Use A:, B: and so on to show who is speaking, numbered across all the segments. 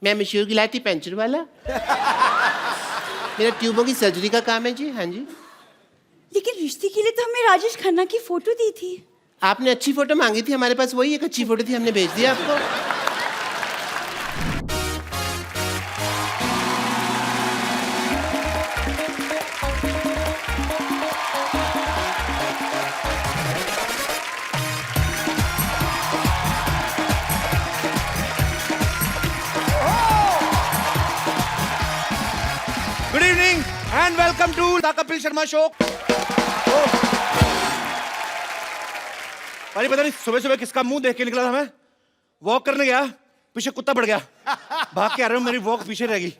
A: मैं मशहूर गिलाटी पंचर वाला। मेरा ट्यूबों की सर्जरी का काम है जी। हाँ जी।
B: लेकिन रिश्ते के लिए तो हमें राजेश खन्ना की फोटो दी थी।
A: आपने अच्छी फोटो मांगी थी, हमारे पास वही एक अच्छी फोटो थी, हमने भेज दिया आपको।
C: Good evening and welcome to the Kapil Sharma show. अरे पता नहीं सुबह सुबह किसका मुंह देख के निकला था। मैं वॉक करने गया, पीछे कुत्ता पड़ गया, भाग के आ रहा हूं, मेरी वॉक पीछे रह गई।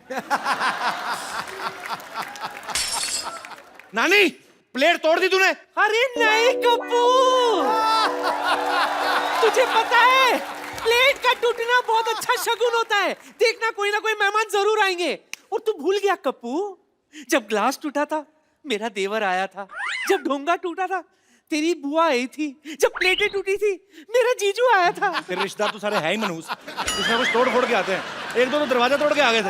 C: नानी प्लेट तोड़ दी तूने?
D: अरे नहीं कपूर, तुझे पता है प्लेट का टूटना बहुत अच्छा शगुन होता है। देखना कोई ना कोई मेहमान जरूर आएंगे। और तू भूल गया कप्पू, जब ग्लास टूटा था मेरा देवर आया था, जब ढोंगा टूटा था तेरी बुआ आई थी, जब प्लेटें टूटी थी मेरा जीजू आया था।
C: तेरे रिश्तेदार तो सारे है ही मनहूस, कुछ ना कुछ तोड़ फोड़ के आते हैं। एक दो तो दरवाजा तोड़ के आ गए थे।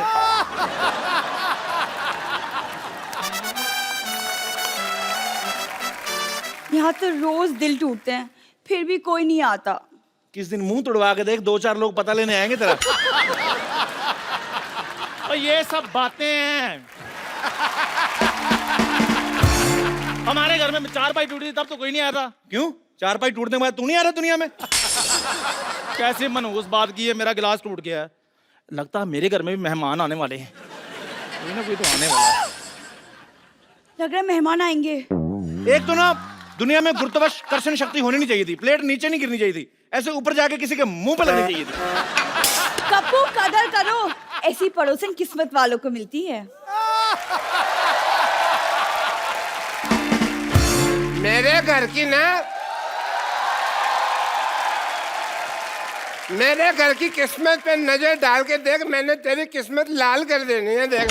B: यहाँ तो रोज दिल टूटते हैं, फिर भी कोई नहीं आता।
C: किस दिन मुंह तोड़वा के देख, दो चार लोग पता लेने आएंगे तेरा।
E: और ये सब बातें हैं। हमारे घर में चारपाई टूटी थी तब तो कोई नहीं आया था।
C: क्यों? चारपाई टूटने के बाद तू नहीं आ रहा दुनिया में?
E: कैसे मनहूस बात की है, मेरा गिलास टूट गया है। लगता है मेरे घर में भी मेहमान आने वाले हैं, कोई ना कोई तो आने वाला है।
B: लग रहा है मेहमान आएंगे।
C: एक तो ना दुनिया में गुरुत्वाकर्षण शक्ति होनी नहीं चाहिए थी, प्लेट नीचे नहीं गिरनी चाहिए थी, ऐसे ऊपर जाके किसी के मुंह पे लगनी चाहिए थी।
B: कप्पू कदर करो, ऐसी पड़ोसन किस्मत वालों को मिलती है।
A: मेरे घर की ना, मेरे घर की किस्मत पे नजर डाल के देख, मैंने तेरी किस्मत लाल कर देनी है। देख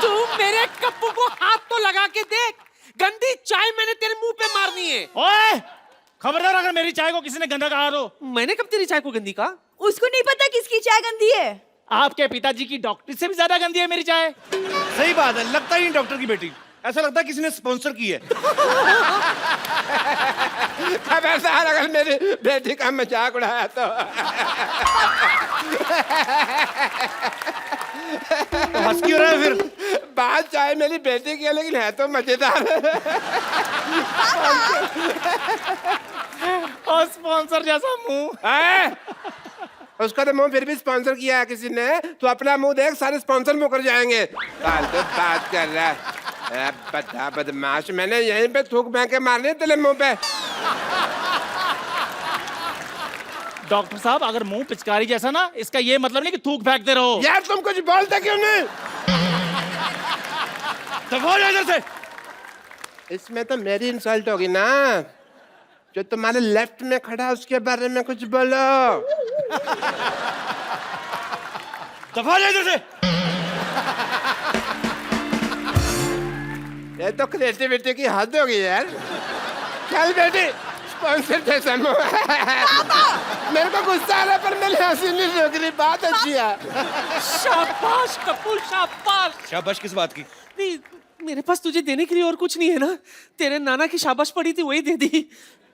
D: तू मेरे कप्पू को हाथ तो लगा के देख, गंदी चाय मैंने तेरे मुंह पे मारनी है।
E: ओए खबरदार, अगर मेरी चाय को किसी ने गंदा कहा तो।
D: मैंने कब तेरी चाय को गंदी कहा?
B: उसको नहीं पता किसकी चाय गंदी है।
E: आपके पिताजी की डॉक्टर से भी ज्यादा गंदी है मेरी चाय।
C: सही बात है, लगता ही नहीं डॉक्टर की बेटी, ऐसा लगता है किसी ने स्पॉन्सर की है।
A: खबरदार अगर मेरी बेटी का मजाक उड़ाया तो।
C: हंस क्यों रहा है फिर?
A: बात चाहे मेरी बेटी की है, लेकिन है तो मजेदार।
E: और स्पॉन्सर जैसा मुंह।
A: उसका तो मुंह फिर भी स्पॉन्सर किया है किसी ने। तो अपना मुंह देख, सारे स्पॉन्सर मुकर जाएंगे। फालतू बात कर रहा है बता बदमाश। मैंने यहीं पे थूक फेंक के मारने तेरे मुंह पे।
E: डॉक्टर साहब, अगर मुंह पिचकारी जैसा ना, इसका ये मतलब नहीं कि थूक फेंकते रहो।
A: यार तुम कुछ बोलते क्यों नहीं?
C: दफा जा इधर से।
A: इसमें तो मेरी इंसल्ट होगी ना। जो तुम्हारे लेफ्ट में खड़ा है उसके बारे में कुछ बोलो।
C: दफा जा इधर से।
A: ये तो क्रिएटिविटी की हद होगी यार। चल बेटी, स्पॉन्सर जैसा मुंह। मेरे को गुस्सा आ रहा है पर मेरी हंसी नहीं रुक रही। बात अच्छी है।
D: शाबाश कपूर, शाबाश।
C: शाबाश किस बात की?
D: नहीं, मेरे पास तुझे देने के लिए और कुछ नहीं है ना। तेरे नाना की शाबाश पड़ी थी, वही दे दी।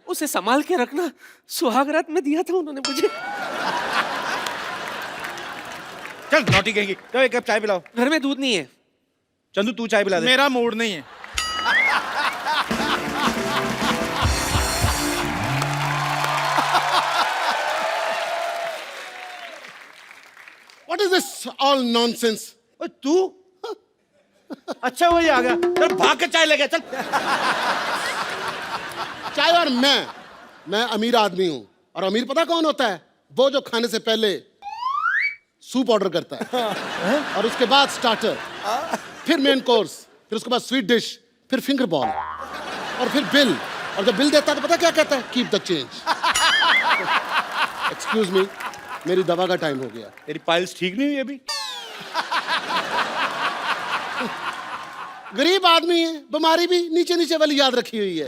D: उसे संभाल के रखना, सुहागरात में दिया था उन्होंने मुझे।
C: चल नौटी कहेंगी, तो एक कप चाय पिलाओ।
D: घर में दूध नहीं है।
C: चंदू तू चाय पिला दे।
E: मेरा मूड नहीं है।
F: What is this all nonsense?
C: ओए तू? अच्छा वही आ गया, चल भाग के चाय ले गया। चल
F: चाय और मैं अमीर आदमी हूं। और अमीर पता कौन होता है? वो जो खाने से पहले सूप ऑर्डर करता है और उसके बाद स्टार्टर, फिर मेन कोर्स, फिर उसके बाद स्वीट डिश, फिर फिंगर बॉल और फिर बिल। और जब बिल देता है तो पता क्या कहता है? Keep the change. Excuse me, मेरी दवा का टाइम हो गया।
C: तेरी पाइल्स ठीक नहीं हुई अभी?
F: गरीब आदमी है, बीमारी भी नीचे नीचे वाली याद रखी हुई है।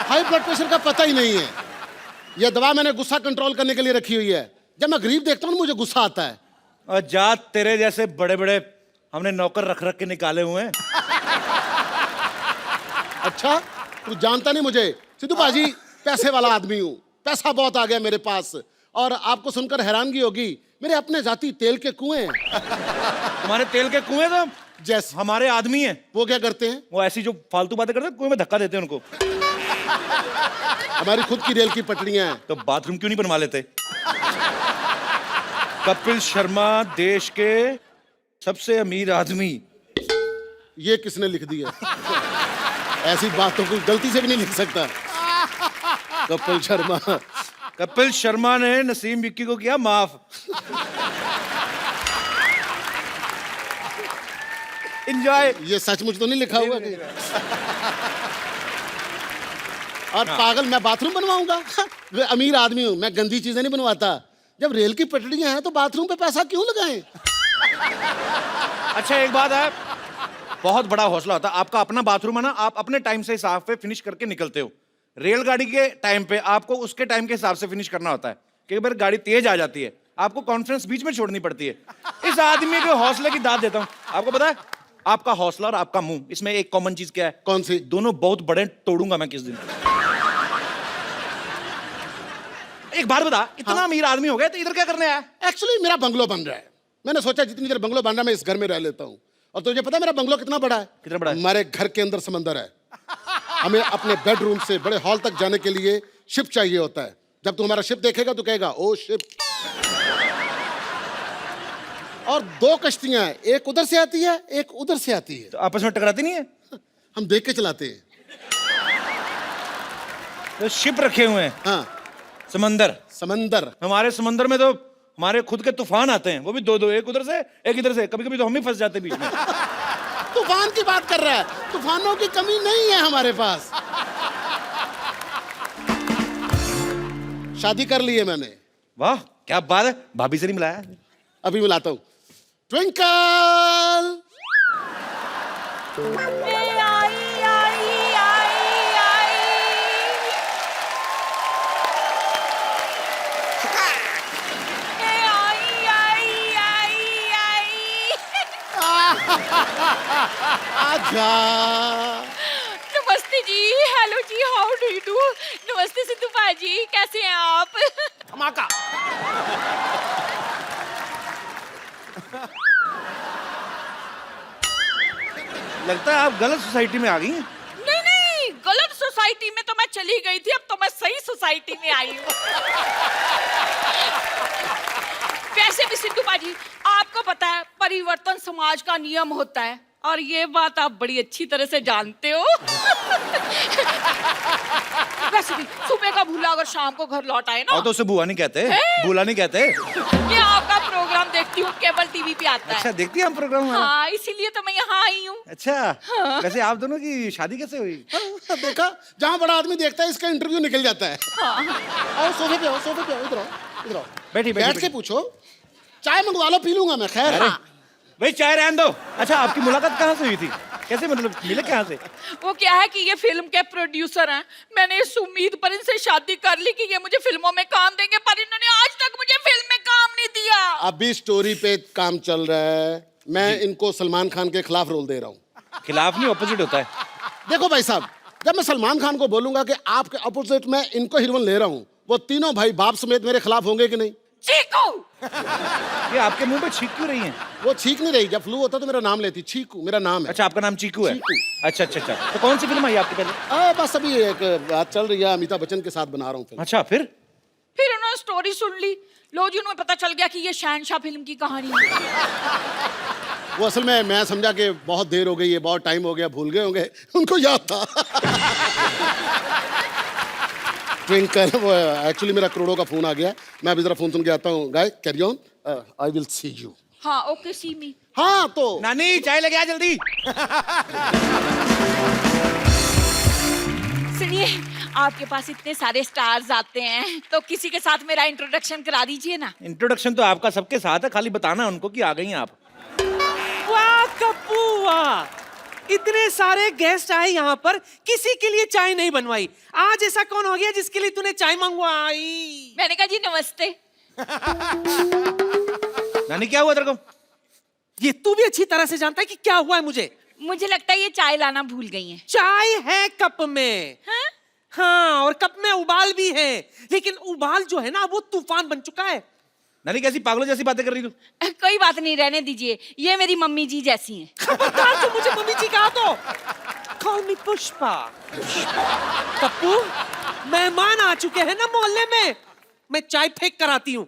F: हाई ब्लड प्रेशर का पता ही नहीं है। यह दवा मैंने गुस्सा कंट्रोल करने के लिए रखी हुई है। जब मैं गरीब देखता हूँ मुझे गुस्सा आता है।
C: और जात तेरे जैसे बड़े बड़े हमने नौकर रख रख के निकाले हुए हैं।
F: अच्छा, तू जानता नहीं मुझे। सिद्धू पाजी पैसे वाला आदमी हूँ, पैसा बहुत आ गया मेरे पास। और आपको सुनकर हैरानगी होगी, मेरे अपने जाति तेल के कुएं हैं।
C: तुम्हारे तेल के कुएं तो
F: जैसे
C: हमारे आदमी हैं।
F: वो क्या करते हैं?
C: वो ऐसी जो फालतू बातें करते हैं, कुएं में धक्का देते हैं उनको।
F: हमारी खुद की रेल की पटरियां हैं।
C: तो बाथरूम क्यों नहीं बनवा लेते? कपिल शर्मा देश के सबसे अमीर आदमी।
F: ये किसने लिख दिया? ऐसी बातों को गलती से भी नहीं लिख सकता। कपिल शर्मा।
C: कपिल शर्मा ने नसीम विक्की को किया माफ। एंजॉय।
F: ये सचमुच तो नहीं लिखा हुआ कहीं? और पागल, मैं बाथरूम बनवाऊंगा? मैं अमीर आदमी हूं, मैं गंदी चीजें नहीं बनवाता। जब रेल की पटरियां हैं तो बाथरूम पे पैसा क्यों लगाएं?
C: अच्छा एक बात है, बहुत बड़ा हौसला होता है। आपका अपना बाथरूम है ना, आप अपने टाइम से हिसाब पे फिनिश करके निकलते हो। रेलगाड़ी के टाइम पे आपको उसके टाइम के हिसाब से फिनिश करना होता है। कई बार गाड़ी तेज आ जाती है, आपको कॉन्फ्रेंस बीच में छोड़नी पड़ती है। इस आदमी के हौसले की दाद देता हूं। आपको पता है, आपका हौसला और आपका मुंह, इसमें एक कॉमन चीज क्या है?
F: कौन सी?
C: दोनों बहुत बड़े, तोड़ूंगा मैं किस दिन। एक बात बता, इतना अमीर आदमी हो गया तो इधर क्या करने आया?
F: एक्चुअली मेरा बंगलो बन रहा है। मैंने सोचा जितनी देर बंगलो बन रहा है मैं इस घर में रह लेता हूँ। और तुझे पता है मेरा बंगलो कितना बड़ा है?
C: कितना बड़ा है?
F: हमारे घर के अंदर समंदर है। हमें अपने बेडरूम से बड़े हॉल तक जाने के लिए शिप चाहिए होता है। जब तू हमारा शिप देखेगा तो कहेगा ओ शिप। और 2 कश्तियां हैं, एक उधर से आती है, एक उधर से आती है।
C: तो आपस में टकराती नहीं है?
F: हम देख के चलाते हैं।
C: तो शिप रखे हुए हैं।
F: हाँ,
C: समंदर।
F: समंदर।
C: हमारे समंदर में तो हमारे खुद के तूफान आते हैं, वो भी 2-2, एक उधर से एक इधर से। कभी कभी तो हम ही फंस जाते हैं बीच में।
F: तूफान की बात कर रहा है? तूफानों की कमी नहीं है हमारे पास। शादी कर ली है मैंने।
C: वाह क्या बात है। भाभी से नहीं मिलाया?
F: अभी मिलाता हूं। ट्विंकल। आजा।
B: नमस्ते जी, हेलो जी, हाउ डू यू डू? नमस्ते सिद्धू पाजी, कैसे हैं आप?
D: धमाका।
C: लगता है आप गलत सोसाइटी में आ गई हैं।
B: नहीं नहीं, गलत सोसाइटी में तो मैं चली गई थी, अब तो मैं सही सोसाइटी में आई हूँ। वैसे भी सिद्धू पाजी, आपको पता है परिवर्तन समाज का नियम होता है, और ये बात आप बड़ी अच्छी तरह से जानते हो। वैसे भी सुबह का भूला अगर शाम को घर लौट आए ना,
C: और तो उसे बुआ नहीं कहते, भूला नहीं कहते।
B: ये आपका प्रोग्राम देखती हूँ, केबल टीवी पे आता है।
C: अच्छा देखती है हम प्रोग्राम हमारा?
B: हाँ, इसीलिए तो मैं यहाँ आई हूँ।
C: अच्छा वैसे आप दोनों की शादी कैसे हुई?
F: देखा, जहां बड़ा आदमी देखता है इसका इंटरव्यू निकल जाता है। आओ सोफे पे आओ, सोफे पे आओ, इधर आओ, इधर आओ।
C: बैठी
F: बैठ के पूछो। चाय मंगवा लो, पी लूंगा मैं। खैर
C: भाई चाय रहने दो। अच्छा आपकी मुलाकात कहाँ से हुई थी? कैसे, मतलब मिले कहाँ से?
B: वो क्या है कि ये फिल्म के प्रोड्यूसर हैं। मैंने इस उम्मीद पर इनसे शादी कर ली कि ये मुझे फिल्मों में काम देंगे, पर इन्होंने आज तक मुझे फिल्म में काम नहीं दिया।
F: अभी स्टोरी पे काम चल रहा है। मैं इनको सलमान खान के खिलाफ रोल दे रहा हूँ।
C: खिलाफ नहीं, ऑपोजिट होता है।
F: देखो भाई साहब, जब मैं सलमान खान को बोलूंगा कि आपके अपोजिट में इनको हीरोइन ले रहा हूँ, वो तीनों भाई बाप समेत मेरे खिलाफ होंगे कि नहीं?
B: चीकू।
C: ये आपके मुंह पे छींक क्यों रही है?
F: वो छींक नहीं रही। जब फ्लू होता तो मेरा नाम लेती। चीकू मेरा नाम है।
C: अच्छा आपका नाम चीकू है?
F: चीकू।
C: अच्छा अच्छा अच्छा। तो कौन सी फिल्म आई आपकी पहले?
F: बस अभी एक बात चल रही है, अमिताभ बच्चन के साथ बना रहा हूँ फिल्म।
C: अच्छा फिर
B: उन्होंने स्टोरी सुन ली, लो जी, उन्हें पता चल गया कि ये शहनशाह फिल्म की कहानी है।
F: वो असल में मैं समझा कि बहुत देर हो गई है, बहुत टाइम हो गया, भूल गए होंगे, उनको याद था। ट्विंकल, वो एक्चुअली मेरा करोड़ों का फोन आ गया। मैं अभी जरा फोन सुन के आता हूँ। Guy carry on, I will see you.
B: हाँ ओके, सी मी।
F: हाँ तो
C: नानी चाय लेके आ जल्दी।
B: सुनिए, आपके पास इतने सारे स्टार्स आते हैं, तो किसी के साथ मेरा इंट्रोडक्शन करा दीजिए ना।
C: इंट्रोडक्शन तो आपका सबके साथ है, खाली बताना उनको कि आ गई हैं आप।
D: वाह कप्पू वाह, इतने सारे गेस्ट आए यहाँ पर, किसी के लिए चाय नहीं बनवाई। आज ऐसा कौन हो गया जिसके लिए तूने चाय मंगवाई?
B: मैंने कहा जी नमस्ते।
C: नानी क्या हुआ तेरे को?
D: ये तू भी अच्छी तरह से जानता है कि क्या हुआ है मुझे।
B: मुझे लगता है ये चाय लाना भूल गई हैं।
D: चाय है कप में।
B: हाँ?
D: हाँ, और कप में उबाल भी है, लेकिन उबाल जो है ना वो तूफान बन चुका है।
C: नानी कैसी पागलों जैसी बातें कर रही तू?
B: कोई बात नहीं, रहने दीजिए, ये मेरी मम्मी जी जैसी हैं।
D: खबरदार जो मुझे मम्मी जी कहा तो। कॉल मी पुष्पा। कप्पू, मेहमान आ चुके हैं ना मोहल्ले में, मैं चाय फेंक कर आती हूँ।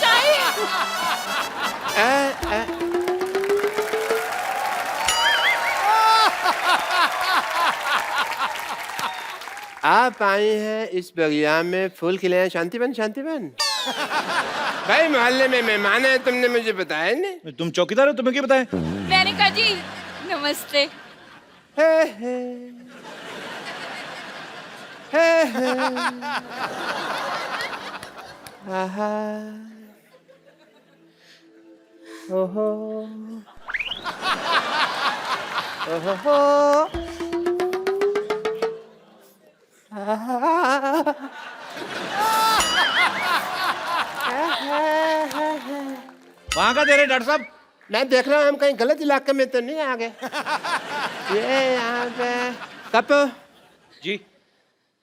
B: चाय?
A: आप आई हैं इस बगिया में फूल खिले हैं, शांतिवन शांतिवन। भाई मोहल्ले में मेहमान है, तुमने मुझे बताया नहीं।
C: तुम चौकीदार हो, तुम्हें क्या बताए?
B: मेनका जी नमस्ते।
A: हे हे हे हे आहा ओहो ओहो
C: वहां का दे रहे डॉक्टर साहब?
A: मैं देख रहा हूँ हम कहीं गलत इलाके में तो नहीं आ गए। ये यहाँ पे कप,
C: जी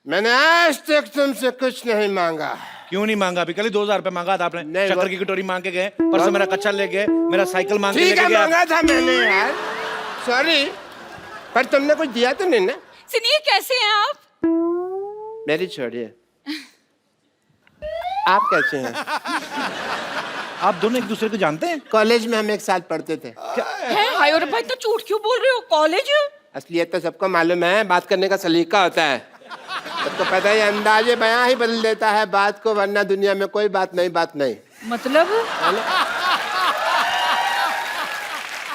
A: मैंने आज तक तुमसे कुछ नहीं मांगा।
C: क्यों नहीं मांगा? अभी कल ही 2000 रुपए मांगा था आपने।
A: नहीं,
C: शक्कर
A: वो-
C: की कटोरी मांग के गए, परसों मेरा कच्चा ले गए, मेरा साइकिल मांग के
A: ठीक
C: लेके
A: है,
C: गया।
A: मांगा था मैंने यार, सॉरी, पर तुमने कुछ दिया तो नहीं ना।
B: सुनिए, कैसे हैं आप?
A: मेरी छोड़िए, आप कैसे हैं?
C: आप दोनों एक दूसरे को जानते हैं?
A: कॉलेज में हम एक साथ पढ़ते थे।
B: हैं? हाय और भाई, तो झूठ क्यों बोल रहे हो? कॉलेज?
A: असलियत तो सबको मालूम है, बात करने का सलीका होता है। सबको पता है, अंदाजे बयां ही बदल देता है बात को, वरना दुनिया में कोई बात नहीं।
B: मतलब?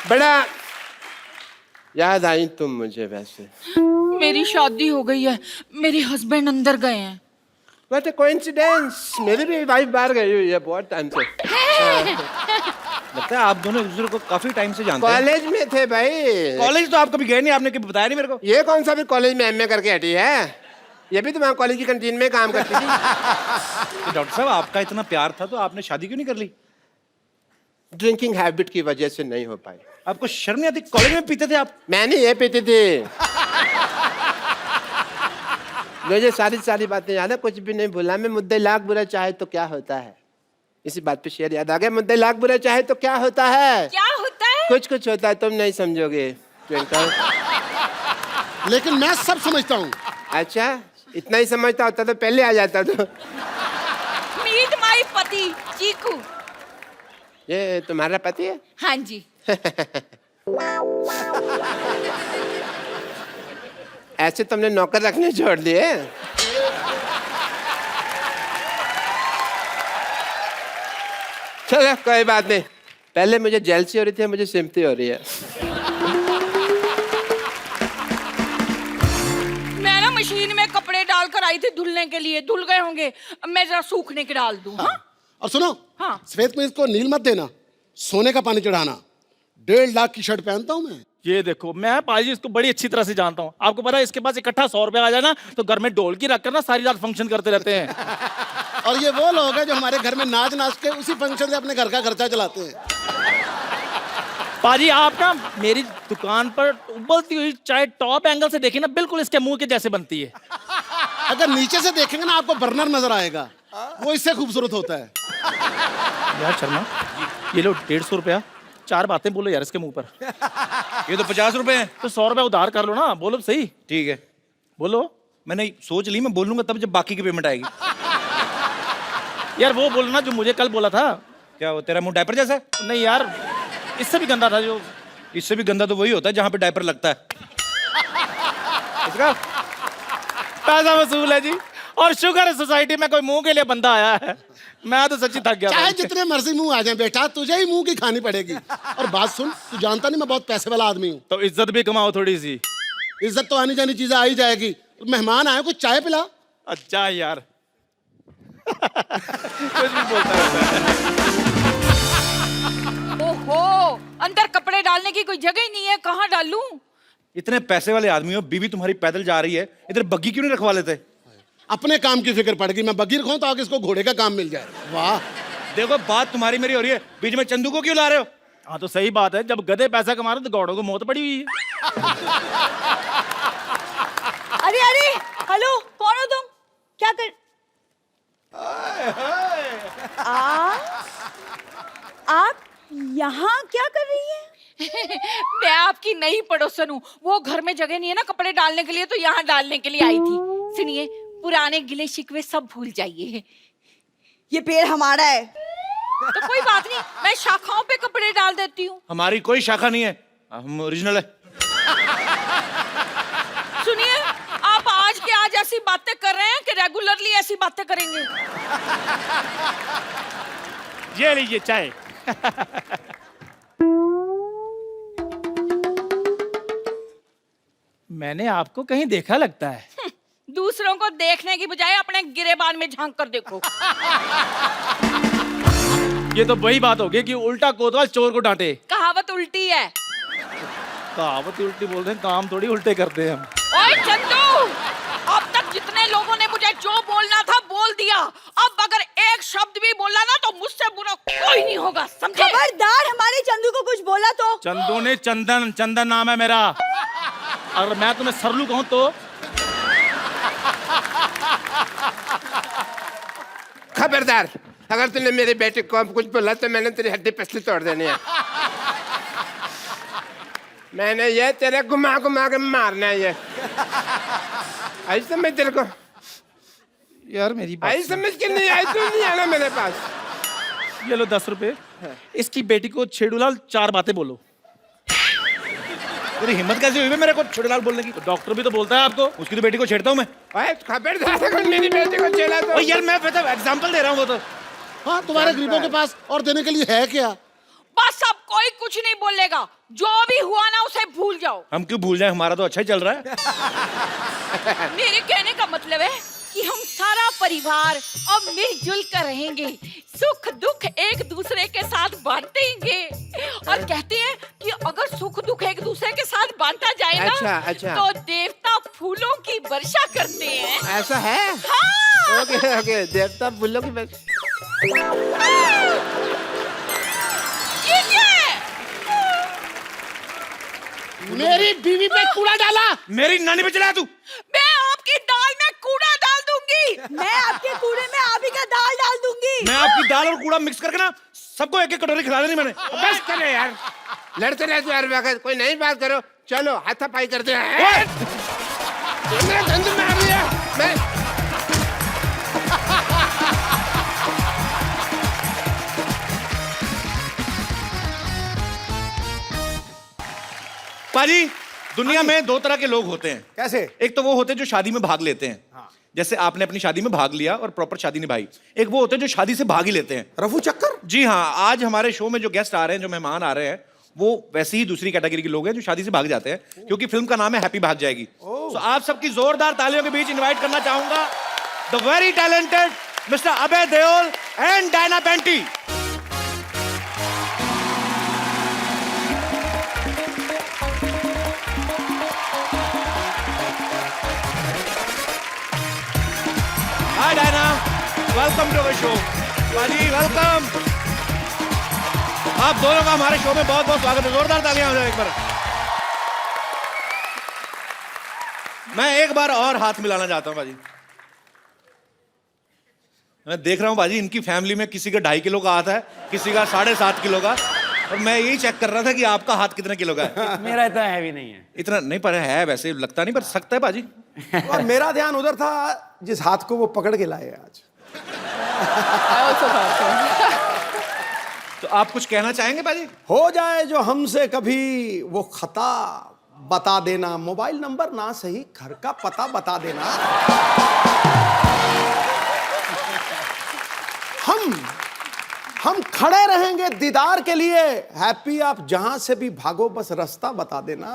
A: बड़ा याद आई तुम मुझे। वैसे
B: मेरी शादी हो गई है, मेरे हस्बैंड अंदर गए हैं।
A: व्हाट अ कोइंसिडेंस, मेरी भी वाइफ बाहर गई हुई है बहुत टाइम से।
C: लगता है आप दोनों एक दूसरे को काफी टाइम से जानते हैं।
A: कॉलेज में थे भाई।
C: कॉलेज तो आप कभी गए नहीं, आपने कभी बताया नहीं मेरे को।
A: ये कौन सा भी कॉलेज में एमए करके हटी है? ये भी तो वहाँ कॉलेज की कैंटीन में काम करती थी।
C: तो डॉक्टर साहब, आपका इतना प्यार था तो आपने शादी क्यों नहीं कर ली?
A: ड्रिंकिंग हैबिट की वजह से नहीं हो पाई।
C: आपको शर्म नहीं आती? कॉलेज में पीते थे आप?
A: मैंने ये पीती थी। मुझे सारी बातें याद है, कुछ भी नहीं भूला मैं। मुद्दे लाख बुरा चाहे तो क्या होता है, इसी बात पे शेर याद आ गया। मुद्दे लाख बुरा चाहे तो क्या होता है?
B: क्या होता है?
A: कुछ होता है, तुम नहीं समझोगे ट्विंकल।
F: लेकिन मैं सब समझता हूँ।
A: अच्छा, इतना ही समझता होता तो पहले आ जाता। तो
B: मीट माई पति चीकू।
A: ये तुम्हारा पति है?
B: हाँ जी।
A: ऐसे तुमने नौकर रखने छोड़ दिए? चलो कोई बात नहीं, पहले मुझे जेलसी हो रही थी, मुझे सिम्पथी हो रही है।
B: मैं ना मशीन में कपड़े डालकर आई थी धुलने के लिए, धुल गए होंगे, अब मैं जरा सूखने के डाल दूं। हाँ?
F: और सुनो,
B: हाँ।
F: सफेद में इसको नील मत देना, सोने का पानी चढ़ाना। 1.5 लाख की शर्ट पहनता हूँ मैं।
E: ये देखो, मैं पाजी इसको बड़ी अच्छी तरह से जानता हूँ। आपको पता है, इसके पास इकट्ठा 100 रुपया आ जाए ना तो घर में ढोलकी रखकर ना सारी रात फंक्शन करते रहते हैं।
F: और ये वो लोग हैं जो हमारे घर में नाच के उसी फंक्शन से अपने घर का खर्चा चलाते हैं।
E: पाजी, आप ना मेरी दुकान पर उबलती हुई चाय टॉप एंगल से देखें ना, बिल्कुल इसके मुंह के जैसे बनती है।
F: अगर नीचे से देखेंगे ना, आपको बर्नर नजर आएगा, वो इससे खूबसूरत होता है।
E: यार शर्मा, ये लो 150 रुपया, 4 बातें बोलो यार इसके मुंह पर।
C: ये तो 50 रुपए हैं।
E: तो 100 रुपया उधार कर लो ना, बोलो सही।
C: ठीक है,
E: बोलो।
C: मैंने सोच ली, मैं बोलूंगा तब जब बाकी की पेमेंट आएगी।
E: यार वो बोलना जो मुझे कल बोला था।
C: क्या वो तेरा मुंह डायपर जैसा है?
E: नहीं यार, इससे भी गंदा था जो।
C: इससे भी गंदा तो वही होता है जहां पे डायपर लगता है।
E: इसका पैसा वसूल है जी। और शुगर है सोसाइटी में कोई मुंह के लिए बंदा आया है। मैं तो सच्ची थक गया
F: चाहे
E: था।
F: जितने मर्जी मुंह आ जाए बेटा, तुझे ही मुंह की खानी पड़ेगी। और बात सुन, तू जानता नहीं मैं बहुत पैसे वाला आदमी हूँ।
E: तो इज्जत भी कमाओ थोड़ी सी।
F: इज्जत तो आनी जानी चीजें आ ही जाएगी। मेहमान आए, कुछ चाय पिला।
E: अच्छा यार। कुछ भी बोलता रहता है।
B: ओहो, अंदर कपड़े डालने की कोई जगह ही नहीं है, कहाँ डालूं?
C: इतने पैसे वाले आदमी हो, बीवी तुम्हारी पैदल जा रही है, इधर बग्गी क्यों नहीं रखवा लेते?
F: अपने काम की फिक्र पड़ गई, मैं बगीर खाऊं तो आगे इसको घोड़े का काम मिल जाए। वाह।
C: देखो बात तुम्हारी मेरी हो रही है, बीच में चंदू को क्यों ला रहे हो?
E: हाँ तो सही बात है, जब गधे पैसा कमा रहे तो गौड़ों को मौत पड़ी हुई है।
G: अरे अरे हेलो, कौन हो तुम? क्या कर आप यहाँ क्या कर रही हैं?
B: मैं आपकी नई पड़ोसन हूँ। वो घर में जगह नहीं है ना कपड़े डालने के लिए, तो यहाँ डालने के लिए आई थी। सुनिए, पुराने गिले शिकवे सब भूल जाइए।
G: ये पेड़ हमारा है।
B: तो कोई बात नहीं, मैं शाखाओं पे कपड़े डाल देती हूँ।
C: हमारी कोई शाखा नहीं है, हम ओरिजिनल है।
B: सुनिए, आप आज के आज ऐसी बातें कर रहे हैं कि रेगुलरली ऐसी बातें करेंगे।
E: ये लीजिए चाय। मैंने आपको कहीं देखा लगता है।
B: दूसरों को देखने की बजाय अपने गिरेबान में झांक कर देखो।
E: ये तो वही बात हो गई कि उल्टा कोतवाल चोर को डांटे।
B: कहावत उल्टी है।
E: कहावत उल्टी बोल रहे हैं, काम थोड़ी उल्टे करते हैं हम।
B: ओए चंदू, अब तक जितने लोगों ने मुझे जो बोलना था बोल दिया। अब अगर एक शब्द भी बोला ना तो मुझसे बुरा कोई नहीं होगा, समझे?
G: खबरदार, हमारे चंदू को कुछ बोला तो।
E: चंदू ने चंदन नाम है मेरा। अगर मैं तुम्हें सरलू कहूं तो
A: खबरदार, अगर तूने मेरे बेटे को कुछ बोला तो मैंने तेरी हड्डी पसली तोड़ देनी है। मैंने ये तेरे घुमा घुमा के मारना है। ये आई समझ तेरे को?
E: यार मेरी बात
A: आई समझ के नहीं आई, तू नहीं आना मेरे पास।
E: ये लो 10 रुपए। इसकी बेटी को छेड़ूलाल 4 बातें बोलो।
C: तेरी हिम्मत कैसे हुई बे मेरे को छुड़लाल बोलने की?
E: तो डॉक्टर भी तो बोलता है आपको।
C: उसकी तो बेटी को छेड़ता हूँ मैं।
A: ओए खबरदार, अगर मेरी बेटी को छेड़ा तो।
C: ओ यार मैं मतलब एग्जांपल दे रहा हूँ वो तो।
F: हाँ, तुम्हारे गरीबों के पास और देने के लिए है क्या?
B: बस अब कोई कुछ नहीं बोलेगा। जो भी हुआ ना उसे भूल जाओ।
C: हम क्यों भूल जाए, हमारा तो अच्छा ही चल रहा है।
B: मेरे कहने का मतलब है कि हम सारा परिवार अब मिलजुल कर रहेंगे, सुख दुख एक दूसरे के साथ बांटेंगे। और कहते हैं कि अगर सुख दुख एक दूसरे के साथ बांटा जाए ना,
A: अच्छा।
B: तो देवता फूलों की वर्षा करते हैं।
A: ऐसा है?
B: हाँ।
A: ओके ओके, देवता फूलों की बस।
B: ये क्या है?
F: मेरी बीवी पे कूड़ा डाला।
C: मेरी नानी पे चलाया तू।
B: मैं आपकी दाल में कूड़ा डाल दूंगी।
G: मैं आपके कूड़े में आप ही का दाल डाल दूंगी।
C: मैं आपकी दाल और कूड़ा मिक्स करके ना सबको एक एक कटोरी खिला देनी मैंने।
A: बस करे यार, लड़ते रहते यार। वक्त कोई नई बात करो, चलो हाथापाई करते हैं। मेरा गंद मार दिया मैं।
C: पाजी, दुनिया में 2 तरह के लोग होते हैं।
H: कैसे?
C: एक तो वो होते हैं जो शादी में भाग लेते हैं, जैसे आपने अपनी शादी में भाग लिया और प्रॉपर शादी निभाई। एक वो होते हैं जो शादी से भाग ही लेते हैं।
H: रफू चक्कर।
C: जी हाँ, आज हमारे शो में जो गेस्ट आ रहे हैं, जो मेहमान आ रहे हैं, वो वैसे ही दूसरी कैटेगरी के लोग हैं जो शादी से भाग जाते हैं, क्योंकि फिल्म का नाम है हैप्पी भाग जाएगी। तो आप सबकी जोरदार तालियों के बीच इनवाइट करना चाहूंगा the very talented mister Abhay Deol and Diana Penty. Hi Diana, welcome to our show. पाजी वेलकम। आप दोनों का हमारे शो में बहुत बहुत स्वागत है। जोरदार तालियां हो जाए एक बार। मैं एक बार और हाथ मिलाना चाहता हूं बाजी। मैं देख रहा हूं बाजी, इनकी फैमिली में किसी का 2.5 किलो का हाथ है, किसी का 7.5 किलो का, और मैं यही चेक कर रहा था कि आपका हाथ कितने किलो का है।
H: मेरा इतना हैवी नहीं है।
C: इतना नहीं, पर है वैसे, लगता नहीं, पर सकता है बाजी।
H: और मेरा ध्यान उधर था जिस हाथ को वो पकड़ के लाए आज।
C: तो आप कुछ कहना चाहेंगे बाजी?
H: हो जाए जो हमसे कभी वो खता, बता देना। मोबाइल नंबर ना सही, घर का पता बता देना। हम खड़े रहेंगे दीदार के लिए। हैप्पी आप जहां से भी भागो, बस रास्ता बता देना।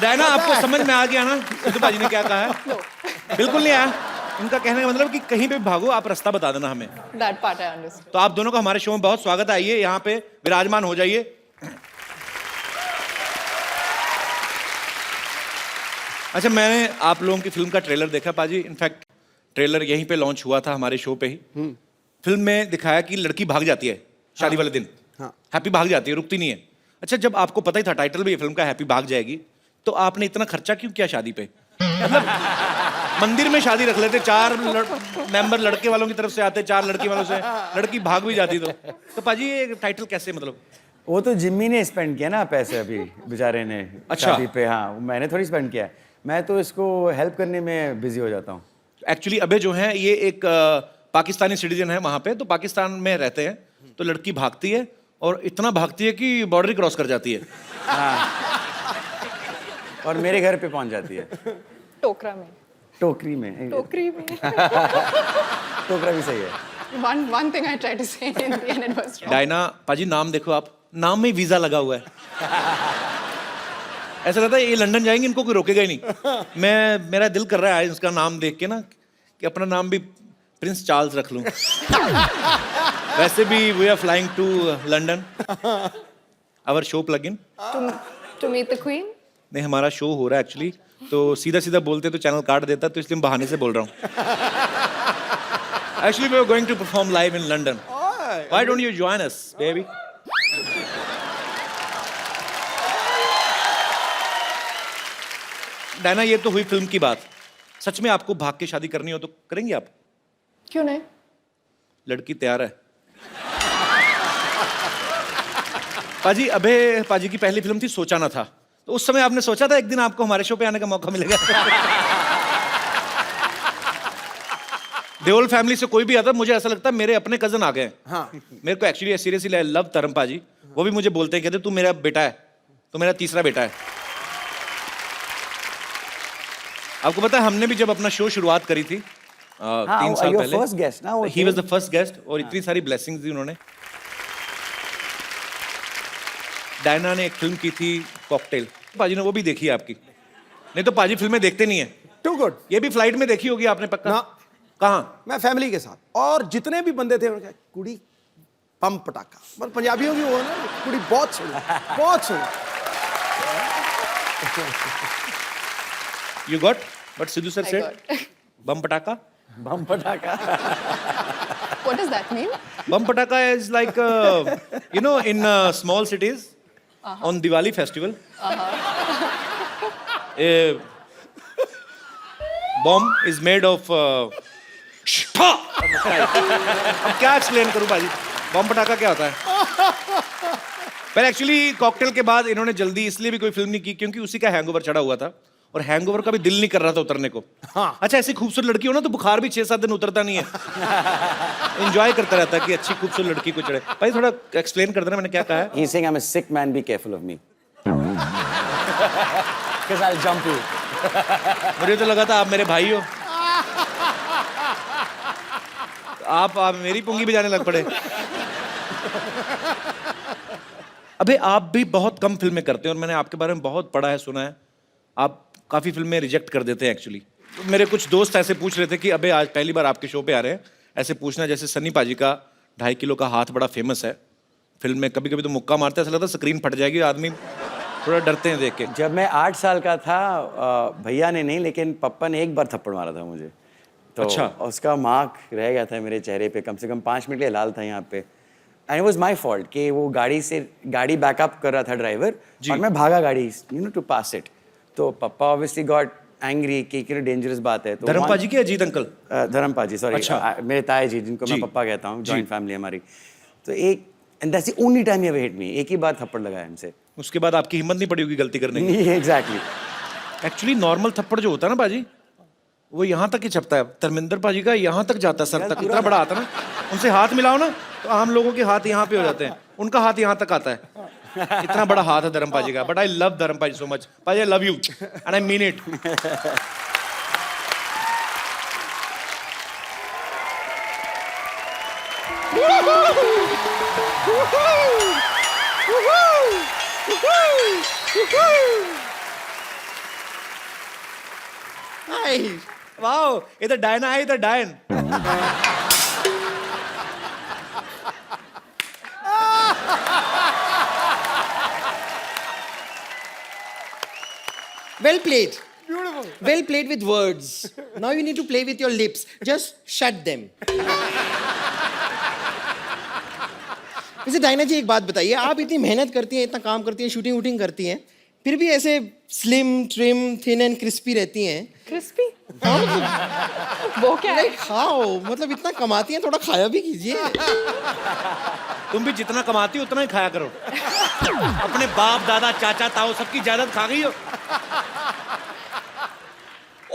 C: डायना, आपको समझ में आ गया ना सिद्धू बाजी ने क्या कहा है? बिल्कुल नहीं आया। उनका कहने का मतलब कि कहीं पे भी भागो, आप रास्ता बता देना हमें।
B: That part I understand.
C: तो आप दोनों का हमारे शो में बहुत स्वागत है। आइए यहाँ पे विराजमान हो जाइए। अच्छा, मैंने आप लोगों की फिल्म का ट्रेलर देखा पाजी। इनफैक्ट ट्रेलर यहीं पे लॉन्च हुआ था हमारे शो पे ही। फिल्म में दिखाया कि लड़की भाग जाती है शादी वाले दिन।
H: हाँ।
C: हैप्पी भाग जाती है, रुकती नहीं है। अच्छा, जब आपको पता ही था टाइटल भी ये फिल्म का हैप्पी भाग जाएगी, तो आपने इतना खर्चा क्यों किया शादी पे? मतलब मंदिर में शादी रख लेते, 4 मेंबर लड़के वालों की तरफ से आते, 4 लड़की वालों से, लड़की भाग भी जाती। तो पाजी ये टाइटल कैसे, मतलब?
I: वो तो जिम्मी ने स्पेंड किया ना पैसे अभी बेचारे ने
C: अच्छा।
I: शादी पे। हाँ, मैंने थोड़ी स्पेंड किया है, मैं तो इसको हेल्प करने में बिजी हो जाता हूँ।
C: एक्चुअली अबे जो है ये एक पाकिस्तानी सिटीजन है वहां पे, तो पाकिस्तान में रहते हैं। तो लड़की भागती है और इतना भागती है कि बॉर्डर क्रॉस कर जाती है।
I: हाँ, और मेरे घर पे पहुंच जाती है
G: टोकरा में
I: टोकरी में।
G: टोकरी में
I: टोकरा भी सही है।
G: one thing I tried to say in Hindi and it was wrong.
C: Diana पाजी, नाम देखो आप, नाम में वीजा लगा हुआ है। ऐसा लगता है ये लंदन जाएंगे, इनको कोई रोकेगा ही नहीं। मेरा दिल कर रहा है इसका नाम देख के ना कि अपना नाम भी प्रिंस चार्ल्स रख लूं। वैसे भी we are flying to London, our show plug in.
G: To meet the queen?
C: नहीं, हमारा शो हो रहा है एक्चुअली, तो सीधा सीधा बोलते तो चैनल काट देता, तो इसलिए बहाने से बोल रहा हूँ। Actually we are going to perform live in London. Why don't you join us baby? Diana, ये तो हुई फिल्म की बात। सच में आपको भाग के शादी करनी हो तो करेंगे आप?
G: क्यों नहीं?
C: लड़की तैयार है। पाजी, अबे पाजी की पहली फिल्म थी सोचा ना था, तो उस समय आपने सोचा था एक दिन आपको हमारे शो पे आने का मौका मिलेगा? देओल फैमिली से कोई भी आता, मुझे ऐसा लगता है मेरे अपने कजन आ गए।
H: हाँ।
C: मेरे को एक्चुअली सीरियसली आई लव धर्म पाजी। वो भी मुझे बोलते हैं, कहते तू मेरा बेटा है, तू मेरा तीसरा बेटा है। आपको पता है हमने भी जब अपना शो शुरुआत करी थी 3 साल
I: your
C: पहले,
I: first guest ना वो
C: he was the first guest, और इतनी सारी ब्लेसिंग्स दी उन्होंने। डायना ने एक फिल्म की थी कॉकटेल, पाजी ने वो भी देखी है आपकी? नहीं तो पाजी फिल्में देखते नहीं है।
H: Too good.
C: ये भी फ्लाइट में देखी होगी आपने पक्का?
H: ना।
C: कहाँ?
H: मैं फैमिली के साथ, और जितने भी बंदे थे उन्होंने कहा कुड़ी पम पटाखा, मतलब पंजाबियों की वो ना, कुड़ी बहुत सुनी, बहुत सुनी।
C: You got what Sidhu sir
G: I
C: said?
G: got.
C: Bum pataka?
I: बम पटाखा।
G: What does that mean?
C: Bum pataka is like you know, in small cities on Diwali festival, a bomb is made of अब क्या explain करूं भाजी, बम पटाखा क्या होता है? पर एक्चुअली कॉकटेल के बाद इन्होंने जल्दी इसलिए भी कोई फिल्म नहीं की क्योंकि उसी का हैंगओवर चढ़ा हुआ था, और हैंगओवर का भी दिल नहीं कर रहा था उतरने को।
H: हाँ।
C: अच्छा, ऐसी खूबसूरत लड़की हो ना तो बुखार भी 6-7 दिन उतरता नहीं है। एंजॉय करता रहता है कि अच्छी खूबसूरत लड़की को चढ़े। भाई थोड़ा एक्सप्लेन कर देना मैंने क्या कहा है।
I: He's saying I'm a sick man, be careful of me. Because I'll jump you.
C: मुझे तो लगा था आप मेरे भाई हो, आप मेरी पुंगी भी जाने लग पड़े। अबे आप भी बहुत कम फिल्में करते हैं, और मैंने आपके बारे में बहुत पढ़ा है, सुना है आप काफी फिल्में रिजेक्ट कर देते हैं एक्चुअली। मेरे कुछ दोस्त ऐसे पूछ रहे थे कि अबे आज पहली बार आपके शो पे आ रहे हैं, ऐसे पूछना जैसे सन्नी पाजी का 2.5 किलो का हाथ बड़ा फेमस है फिल्म में, कभी कभी तो मुक्का मारते हैं, ऐसा लगता है स्क्रीन फट जाएगी, आदमी थोड़ा डरते हैं देख के।
I: जब मैं 8 साल का था, भैया ने नहीं लेकिन पप्पा ने एक बार थप्पड़ मारा था मुझे, तो
C: अच्छा।
I: उसका मार्क रह गया था मेरे चेहरे पे, कम से कम 5 मिनट के लिए लाल था यहाँ पे। And it was my fault कि वो गाड़ी बैकअप कर रहा था ड्राइवर, और मैं भागा गाड़ी टू पास इट, तो पप्पा ऑब्वियसली गॉट एंग्री कि डेंजरस बात है। तो
C: धर्म पाजी के अजीत अंकल?
I: धर्म पाजी, सॉरी।
C: अच्छा।
I: मेरे ताया जी, जिनको मैं पप्पा कहता हूँ, जॉइंट फैमिली हमारी। तो एक, and that's the only time he ever hit me, एक ही बार थप्पड़ लगाया हमसे।
C: उसके बाद आपकी हिम्मत नहीं पड़ी होगी गलती करने की?
I: एग्जैक्टली।
C: एक्चुअली नॉर्मल थप्पड़ जो होता है ना पाजी, वो यहाँ तक ही छपता है। धर्मेंद्र पाजी का यहाँ तक जाता है, सर तक, इतना बड़ा आता है ना। उनसे हाथ मिलाओ ना तो आम लोगों के हाथ यहाँ पे हो जाते हैं, उनका हाथ यहाँ तक आता है। इतना बड़ा हाथ है धर्म पाजी का। बट आई लव धर्म पाजी सो मच। पाजी, आई love you and I mean it. Wow, इधर डायना है, इधर डायन।
H: Well played, beautiful.
J: Well played with words. Now you need to play with your lips. Just shut them. वैसे Diana जी एक बात बताइए, आप इतनी मेहनत करती हैं, इतना काम करती हैं, शूटिंग वूटिंग करती हैं, फिर भी ऐसे slim trim thin and crispy रहती हैं।
G: क्रिस्पी
J: हाँ मतलब
G: वो क्या है?
J: नहीं खाओ, मतलब इतना कमाती हैं, थोड़ा खाया भी कीजिए।
C: तुम भी जितना कमाती हो उतना ही खाया करो। अपने बाप दादा चाचा ताऊ सबकी जायदाद खा गई हो।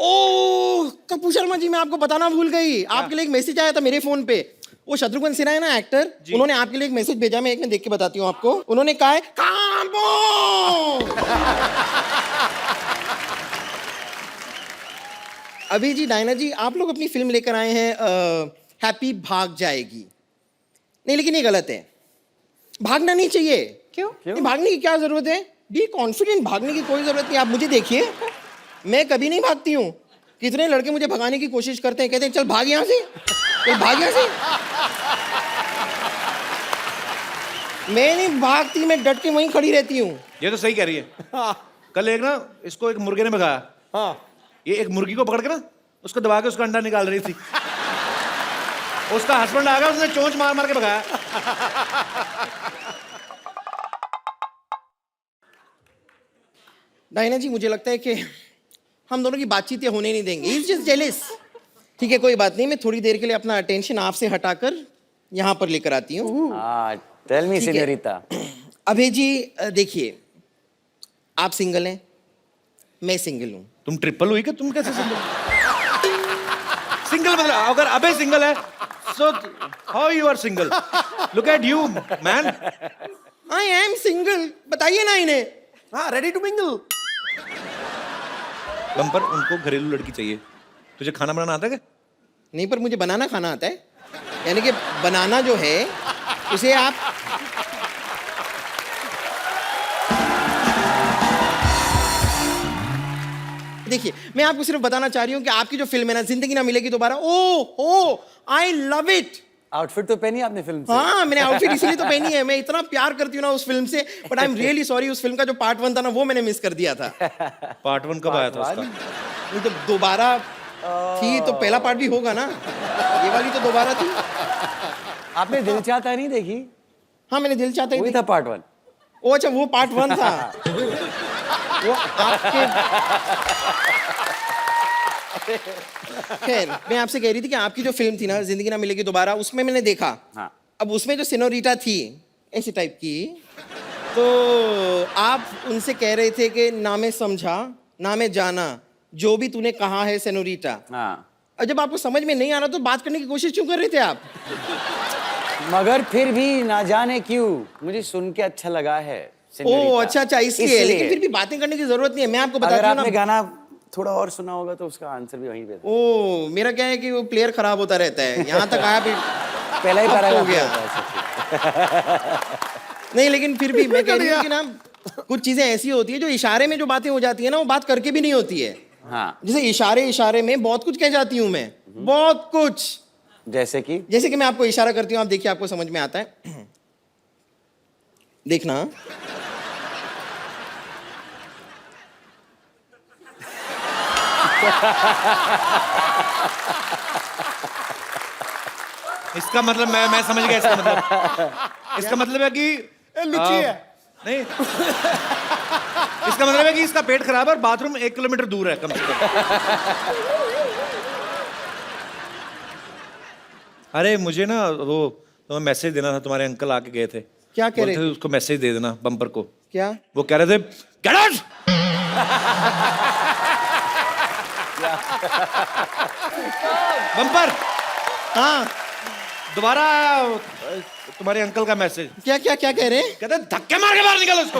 J: ओह कपूर शर्मा जी, मैं आपको बताना भूल गई, आपके लिए एक मैसेज आया था मेरे फोन पे। वो शत्रुघ्न सिन्हा है ना एक्टर, उन्होंने आपके लिए एक मैसेज भेजा, मैं एक में देख के बताती हूँ आपको। उन्होंने कहा है कांबो। अभी जी डायना जी, आप लोग अपनी फिल्म लेकर आए हैं हैप्पी भाग जाएगी। नहीं लेकिन ये गलत है, भागना नहीं चाहिए।
G: क्यों?
J: नहीं, भागने की क्या जरूरत है? बी कॉन्फिडेंट, भागने की कोई जरूरत नहीं। आप मुझे देखिए, मैं कभी नहीं भागती हूँ। कितने लड़के मुझे भगाने की कोशिश करते हैं, कहते हैं चल भाग यहाँ से, चल भाग यहाँ से। मैं नहीं भागती, मैं डट के वहीं खड़ी रहती हूँ।
C: ये तो सही कह रही है। कल एक ना इसको एक मुर्गे ने भगाया।
H: हाँ
C: ये एक मुर्गी को पकड़ के ना उसको दबा के उसका अंडा निकाल रही थी। उसका हस्बैंड आ गया, उसने चोंच मार मार के भगाया।
J: डायना जी, मुझे लगता है कि हम दोनों की बातचीत ये होने नहीं देंगे। He's just jealous। ठीक है, कोई बात नहीं, मैं थोड़ी देर के लिए अपना अटेंशन आपसे हटाकर यहाँ पर लेकर आती हूँ।
I: टेल मी
J: ठीक है।
I: सीनियोरिटा।
J: अभय जी देखिए, आप सिंगल हैं, मैं सिंगल हूँ।
C: तुम ट्रिपल हुई कि तुम कैसे सिंगल? सिंगल मतलब अगर अबे सिंगल है, so how you are single? Look at you, man.
J: I am single। बताइए ना इन्हें।
H: हाँ, रेडी टू मिंगल।
C: बम्पर, उनको घरेलू लड़की चाहिए। तुझे खाना बनाना आता है क्या?
J: नहीं, पर मुझे बनाना खाना आता है। यानी कि बनाना जो है उसे आप देखिए, मैं आपको सिर्फ बताना चाह रही हूँ कि आपकी जो फिल्म है ना, जिंदगी ना मिलेगी दोबारा, ओ आई लव इट।
I: आउटफिट तो पहनी आपने फिल्म से?
J: हाँ, मैंने आउटफिट इसीलिए तो पहनी है। मैं इतना प्यार करती हूँ ना उस फिल्म से, but I am really sorry, उस फिल्म का जो पार्ट 1 था ना, वो मैंने मिस कर दिया था।
C: पार्ट 1 कब आया था उसका?
J: नहीं तो दोबारा थी तो पहला पार्ट भी होगा ना, ये वाली तो दोबारा थी।
I: आपने दिल चाहता नहीं देखी?
J: हाँ, मैंने दिल चाहता ही
I: वही
J: थी।
I: था पार्ट 1।
J: ओ अच्छा, वो पार्ट 1 था। वो आपके खैर, मैं आपसे कह रही थी कि आपकी जो फिल्म थी ना, जिंदगी ना मिलेगी दोबारा, उसमें मैंने देखा।
I: हाँ।
J: अब उसमें जो सिनोरिटा थी ऐसी टाइप की, तो आप उनसे कह रहे थे कि ना मैं समझा ना मैं जाना, जो भी तूने कहा है सिनोरिटा।
I: हाँ।
J: और जब आपको समझ में नहीं आ रहा तो बात करने की कोशिश क्यों कर रहे थे आप?
I: मगर फिर भी ना जाने क्यों मुझे सुन के अच्छा लगा है।
J: ओ अच्छा, इसलिए। लेकिन फिर भी बातें करने की जरूरत नहीं है, मैं आपको बता
I: अगर
J: दूं ना।
I: आपने गाना थोड़ा और सुना होगा तो उसका आंसर भी वहीं पे था।
J: ओ, मेरा क्या है कि वो प्लेयर खराब होता रहता है, यहाँ तक आया फिर
I: पहला ही
J: अब
I: पैराग्राफ
J: हो गया। नहीं लेकिन फिर भी मैं कह रही हूँ कि ना, कुछ चीजें ऐसी होती है जो इशारे में जो बातें हो जाती है ना, वो बात करके भी नहीं होती है।
I: हाँ।
J: जैसे इशारे में बहुत कुछ कह जाती हूँ मैं, बहुत कुछ।
I: जैसे कि
J: मैं आपको इशारा करती हूँ, आप देखिए आपको समझ में आता है। देखना।
C: इसका मतलब मैं समझ गया। इसका मतलब है कि
H: लुच्ची है।
C: नहीं, इसका मतलब है कि इसका पेट खराब है और बाथरूम 1 किलोमीटर दूर है कम से कम। अरे मुझे ना वो तुम्हें मैसेज देना था, तुम्हारे अंकल आके गए थे।
J: क्या कह रहे
C: थे? उसको मैसेज दे देना बम्पर को।
J: क्या?
C: वो कह रहे थे गेट आउट। बम्पर,
J: हाँ
C: दोबारा तुम्हारे अंकल का मैसेज।
J: क्या क्या क्या कह रहे हैं?
C: कहते हैं धक्के मार के बाहर निकलो उसको।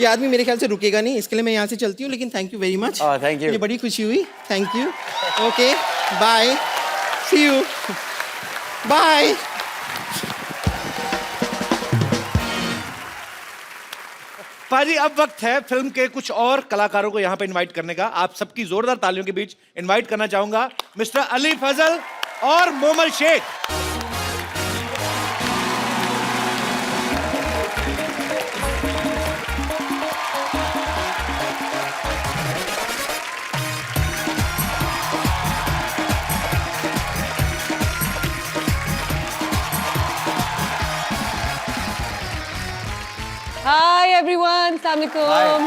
J: ये आदमी मेरे ख्याल से रुकेगा नहीं, इसके लिए मैं यहाँ से चलती हूँ। लेकिन thank you very much.
I: Thank you.
J: मुझे बड़ी खुशी हुई। Thank you. Okay bye, see you, bye.
C: पाजी, अब वक्त है फिल्म के कुछ और कलाकारों को यहाँ पे इनवाइट करने का। आप सबकी जोरदार तालियों के बीच इनवाइट करना चाहूंगा मिस्टर अली फजल और मोमल शेख।
G: एवरीवन, अस्सलाम वालेकुम।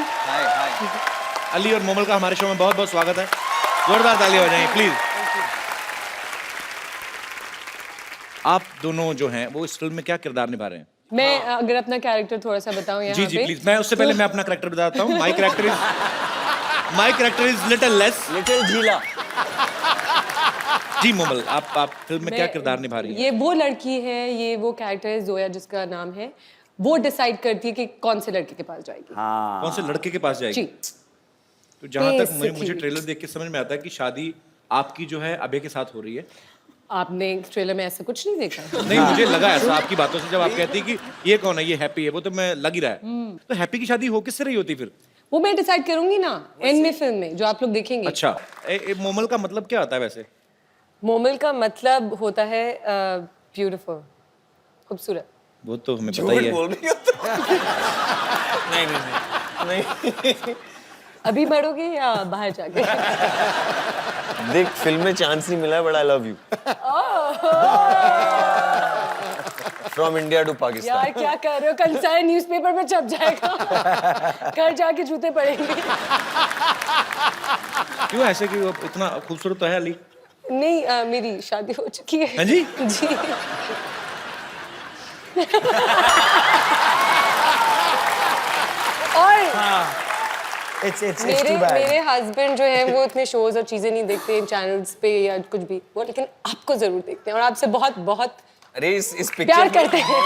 C: अली और मोमल का हमारे शो में बहुत बहुत स्वागत है। जोरदार तालियां हो जाएं प्लीज। आप दोनों जो हैं वो इस फिल्म में क्या किरदार निभा रहे हैं?
G: मैं अगर अपना कैरेक्टर थोड़ा सा बताऊं यहाँ
C: जी जी
G: पे,
C: प्लीज। मैं उससे पहले मैं अपना कैरेक्टर बताता हूँ। My character is little less.
I: Little झीला।
C: जी मोमल, आप फिल्म में क्या किरदार निभा रही हैं?
G: ये वो लड़की है, ये वो कैरेक्टर है जोया जिसका नाम है, वो डिसाइड करती है कि कौन से लड़के के पास जाएगी।
I: हाँ।
C: कौन से लड़के के पास जाएगी?
G: जी।
C: तो जहां तक मुझे
G: Basically.
C: ट्रेलर देख के समझ में आता है कि शादी आपकी जो है अभय के साथ हो रही है।
G: आपने ट्रेलर में ऐसा कुछ नहीं देखा?
C: नहीं, मुझे लगा ऐसा आपकी बातों से, जब आप कहती कि ये कौन है, ये हैप्पी है, वो तो मैं लग ही रहा है। तो हैप्पी की शादी हो किससे रही होती फिर?
G: वो मैं डिसाइड करूंगी ना एंड में फिल्म में, जो आप लोग देखेंगे।
C: अच्छा, मोमल का मतलब क्या होता है वैसे?
G: मोमल का मतलब होता है ब्यूटीफुल, खूबसूरत।
C: वो तो हमें पता ही है।
I: बोल रही हो तो। नहीं।
G: अभी बढ़ोगे या बाहर जाके?
K: देख, फिल्म में चांस नहीं मिला, but I love you. From India to Pakistan.
G: यार क्या कर रहे हो, कल सारे न्यूज़पेपर में छप जाएगा। घर जाके जूते पड़ेंगे।
C: क्यों ऐसे कि वो इतना खूबसूरत तो है अली?
G: नहीं, मेरी शादी हो चुकी है।
C: हाँ जी?
G: जी। और
I: It's
G: मेरे
I: too bad.
G: मेरे हस्बैंड जो है वो इतने शोज और चीजें नहीं देखते चैनल्स पे या कुछ भी, वो लेकिन आपको जरूर देखते हैं और आपसे बहुत बहुत
K: अरे इस
G: प्यार
K: पिक्चर
G: करते हैं।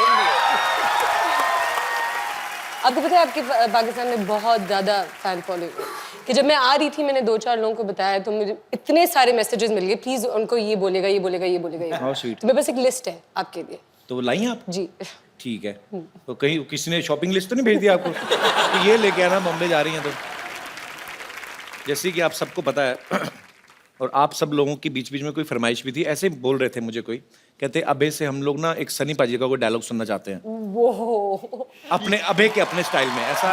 G: आपको पता है आपके पाकिस्तान में बहुत ज्यादा फैन फॉलोइंग है कि जब मैं आ रही थी मैंने 2-4 लोगों को बताया तो मुझे इतने सारे मैसेजेस मिल गए, प्लीज उनको ये बोलेगा ये बोलेगा ये बोलेगा
C: How
G: ये।
C: sweet.
G: तो मेरे पास एक लिस्ट है आपके लिए।
C: तो वो लाई हैं आप?
G: जी।
C: ठीक है। तो कहीं किसी ने शॉपिंग लिस्ट तो नहीं भेज दिया आपको कि ये लेके आना, बॉम्बे जा रही हैं? तो जैसे कि आप सबको पता है और आप सब लोगों के बीच बीच में कोई फरमाइश भी थी, ऐसे बोल रहे थे मुझे कोई, कहते अभय से हम लोग ना एक सनी पाजी का कोई डायलॉग सुनना चाहते हैं
G: वो
C: अपने अभय के अपने स्टाइल में। ऐसा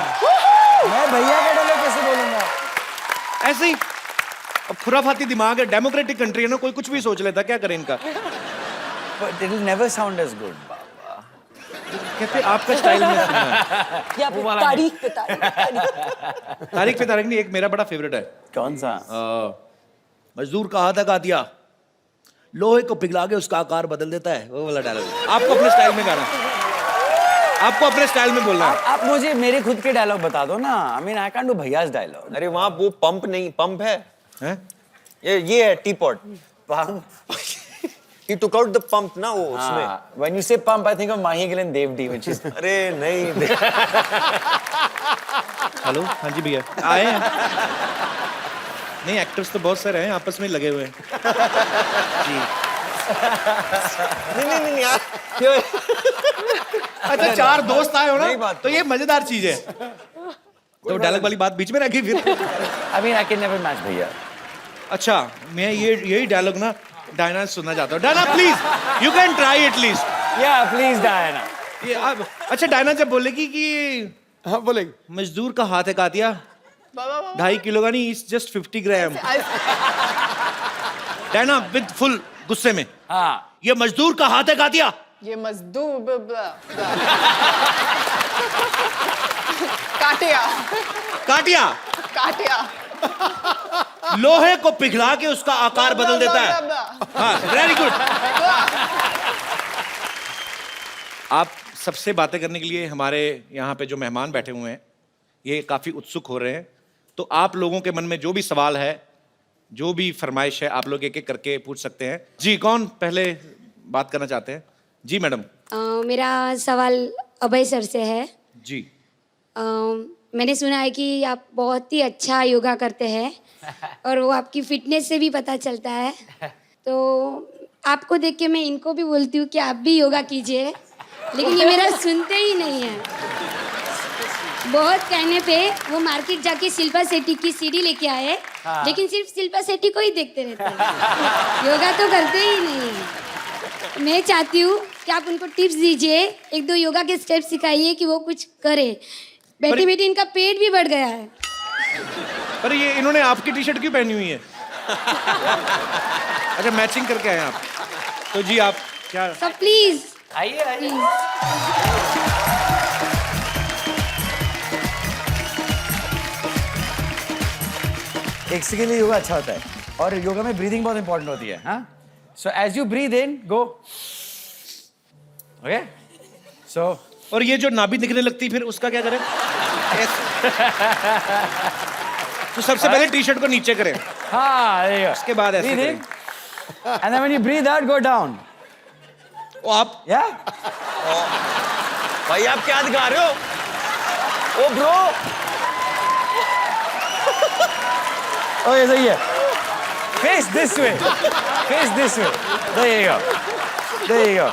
I: मैं भैया का डायलॉग कैसे बोलूंगा?
C: ऐसे ही अब खुराफाती दिमाग है, डेमोक्रेटिक कंट्री है ना, कोई कुछ भी सोच लेता, क्या करें इनका।
I: But it will never sound as good.
C: कहते आपका स्टाइल में सुनना है।
G: या फिर तारीख पे तारीख।
C: तारीख पे तारीख नहीं, एक मेरा बड़ा फेवरेट है।
I: कौन सा?
C: मजदूर कहा था का दिया, लोहे को पिघला के उसका आकार बदल देता है, वो वाला डायलॉग। आपको अपने स्टाइल में गाना, आपको अपने स्टाइल में बोलना है।
I: आप मुझे मेरे खुद के डायलॉग बता दो ना। I mean I can do भैयास डायलॉग।
K: अरे वहाँ वो पंप नहीं, पंप है,
C: हैं?
K: ये है T pot. He took out the pump ना वो उसमें।
I: When you say pump, I think of Mahi Gill and Dev D, which is
K: अरे नहीं।
C: हेलो, हाँ जी भैया आए हैं। नहीं, एक्टर्स तो बहुत सारे हैं, आपस में लगे हुए हैं जी।
K: नहीं यार।
C: अच्छा, 4 दोस्त आए हो
K: नहीं
C: ना,
K: बात
C: तो ये मजेदार चीज है। तो डायलॉग वाली बात बीच में रखी फिर।
I: I mean I can never match भैया।
C: अच्छा, मैं यही डायलॉग ना डायना से सुनना चाहता हूँ। Diana please, you can try at least.
I: Yeah, please Diana।
C: ये अब अच्छा, डायना जब बोलेगी कि
H: हाँ बोलेंगे।
C: मजदूर का हाथ है कातिया, 2.5 किलो का नहीं, it's just 50 gram. Diana with full गुस्से में,
I: हाँ।
C: ये मजदूर का हाथ है कातिया।
G: ये मजदूर काटिया
C: काटिया
G: काटिया
C: लोहे को पिघला के उसका आकार बदल देता है। हाँ, वेरी गुड। आप सबसे बातें करने के लिए हमारे यहाँ पे जो मेहमान बैठे हुए हैं ये काफी उत्सुक हो रहे हैं, तो आप लोगों के मन में जो भी सवाल है, जो भी फरमाइश है, आप लोग एक एक करके पूछ सकते हैं। जी, कौन पहले बात करना चाहते हैं? जी मैडम।
L: मेरा सवाल अभय सर से है।
C: जी।
L: मैंने सुना है कि आप बहुत ही अच्छा योगा करते हैं और वो आपकी फिटनेस से भी पता चलता है, तो आपको देख के मैं इनको भी बोलती हूँ कि आप भी योगा कीजिए, लेकिन ये मेरा सुनते ही नहीं है। बहुत कहने पे वो मार्केट जाके शिल्पा शेट्टी की सीडी लेके आए, लेकिन सिर्फ शिल्पा शेट्टी को ही देखते रहते हैं, योगा तो करते ही नहीं है। मैं चाहती हूँ कि आप उनको टिप्स दीजिए, 1-2 योगा के स्टेप सिखाइए कि वो कुछ करे। बैठी बैठी इनका पेट भी बढ़ गया है।
C: पर ये इन्होंने आपकी टी शर्ट क्यों पहनी हुई है? अच्छा, मैचिंग करके आए आप। तो जी आप क्या?
L: सब प्लीज
I: आइए। इसके लिए योगा अच्छा होता है और योगा में ब्रीदिंग बहुत इंपॉर्टेंट होती है हाँ so as you breathe in go okay so
C: और ये जो नाभि दिखने लगती फिर उसका क्या करें? तो सबसे पहले टी शर्ट को नीचे करें,
I: हाँ
C: उसके बाद ऐसे
I: breathe in
C: करें।
I: and then when you breathe out go down
C: वो आप
I: yeah
K: भाई आप क्या दिखा रहे हो?
I: ओ ब्रो ओके सही है face this way there you go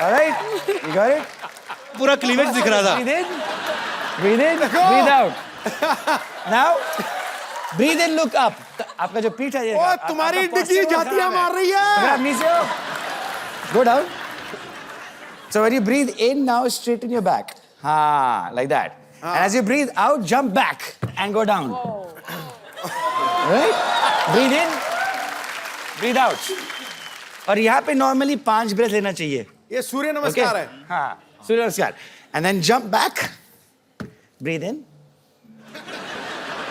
I: alright you got it
C: पूरा क्लीवेज दिख रहा था।
I: breathe in breathe out now breathe in look up आपका जो पीठ है ये
H: ओ तुम्हारी डिग्री जातियां मार रही है
I: नीचे हो go down so when you breathe in now straighten your back हाँ like that and as you breathe out jump back and go down right breathe in breathe out और यहाँ पे normally 5 ब्रेथ लेना चाहिए
H: ये सूर्य नमस्कार है
I: हाँ सूर्य नमस्कार and then jump back breathe in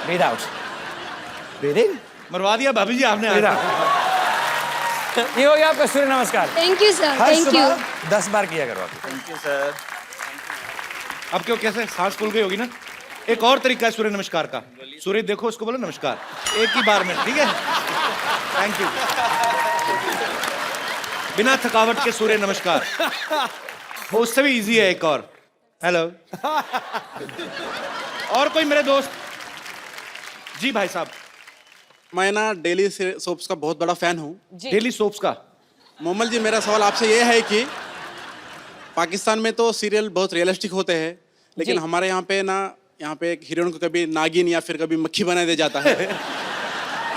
I: breathe out breathe in
C: मरवा दिया भाभी जी आपने।
I: breathe out ये हो गया आपका सूर्य नमस्कार
L: thank you sir,
I: her
L: thank you.
I: सुबह 10 बार किया करो आप
K: थैंक यू सर।
C: अब क्यों कैसे सांस फूल गई होगी ना? एक और तरीका है सूर्य नमस्कार का। सूर्य देखो उसको बोलो नमस्कार एक ही बार में, ठीक है? Thank you. बिना थकावट के सूर्य नमस्कार, वो उससे भी इजी है। एक और हेलो और कोई मेरे दोस्त जी? भाई साहब
M: मैं ना डेली सोप्स का बहुत बड़ा फैन हूँ।
C: डेली सोप्स का?
M: मोमल जी मेरा सवाल आपसे ये है कि पाकिस्तान में तो सीरियल बहुत रियलिस्टिक होते हैं लेकिन हमारे यहाँ पे एक हीरोइन को कभी नागिन या फिर कभी मक्खी बना दिया जाता है।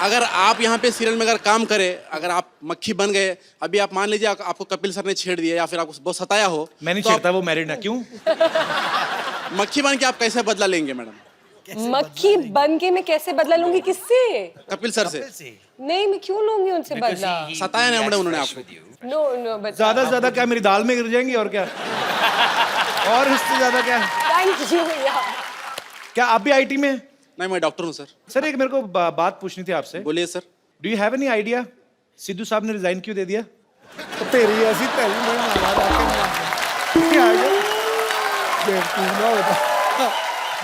M: अगर आप यहाँ पे सीरियल में अगर काम करें, अगर आप मक्खी बन गए, अभी आप मान लीजिए आपको कपिल सर ने छेड़ दिया या फिर आपको बहुत सताया हो,
C: मैं नहीं
M: तो
C: छेड़ता, वो मैरिड है। क्यों?
M: मक्खी बन के आप कैसे बदला लेंगे मैडम?
G: मक्खी बन के मैं कैसे बदला लूंगी? किससे?
M: कपिल सर से।
G: नहीं, मैं क्यों लूंगी उनसे बदला?
M: सताया नहीं मैडम उन्होंने आपको?
G: नो बट
C: ज्यादा से ज्यादा क्या मेरी दाल में गिर जाएंगी और क्या? और इससे ज्यादा क्या?
G: थैंक यू यार।
C: क्या आप भी आईटी में?
M: नहीं, मैं डॉक्टर हूँ सर।
C: सर एक मेरे को बात पूछनी थी आपसे।
M: बोलिए sir.
C: Do you have any idea Sidhu साहब ने रिजाइन क्यों दे दिया?
H: तो तेरी ऐसी तैली में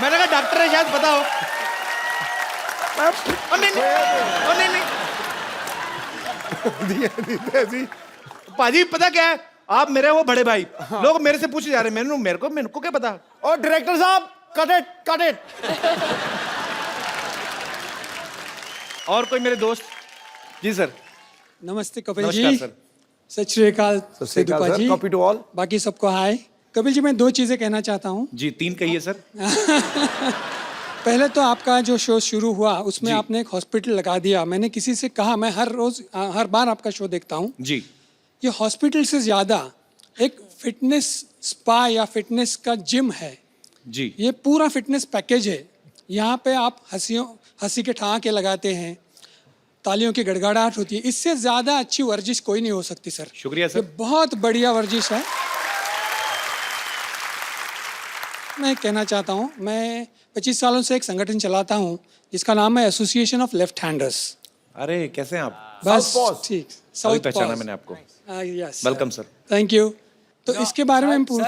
C: मैंने कहा डॉक्टर है शायद पता हो। नहीं पाजी पता क्या है, आप मेरे वो बड़े भाई, लोग मेरे से पूछे जा रहे हैं, मेरे को क्या पता।
H: और डायरेक्टर साहब कट इट
C: और कोई मेरे दोस्त? जी सर।
N: नमस्ते कपिल
C: नमस्कार
N: जी।
C: सर।
N: सत श्री अकाल सिद्धूपा जी।
H: Copy to all.
N: बाकी सबको हाय। कपिल जी मैं 2 चीजें कहना चाहता हूँ।
C: जी 3 कहिए सर।
N: पहले तो आपका जो शो शुरू हुआ उसमें आपने एक हॉस्पिटल लगा दिया। मैंने किसी से कहा, मैं हर बार आपका शो देखता हूँ
C: जी।
N: ये हॉस्पिटल से ज्यादा एक फिटनेस स्पा या फिटनेस का जिम है
C: जी।
N: ये पूरा फिटनेस पैकेज है। यहाँ पे आप हंसी के ठहाके लगाते हैं, तालियों की गड़गड़ाहट होती है। इससे ज्यादा अच्छी वर्जिश कोई नहीं हो सकती सर।
C: शुक्रिया सर।
N: ये बहुत बढ़िया वर्जिश है। मैं कहना चाहता हूँ, मैं 25 सालों से एक संगठन चलाता हूँ जिसका नाम है एसोसिएशन ऑफ लेफ्ट हैंडर्स।
C: अरे कैसे हैं आप?
N: बस ठीक।
C: अभी पहचाना मैंने आपको।
N: Yes
C: welcome sir.
N: Thank you. तो इसके बारे में पूछूं?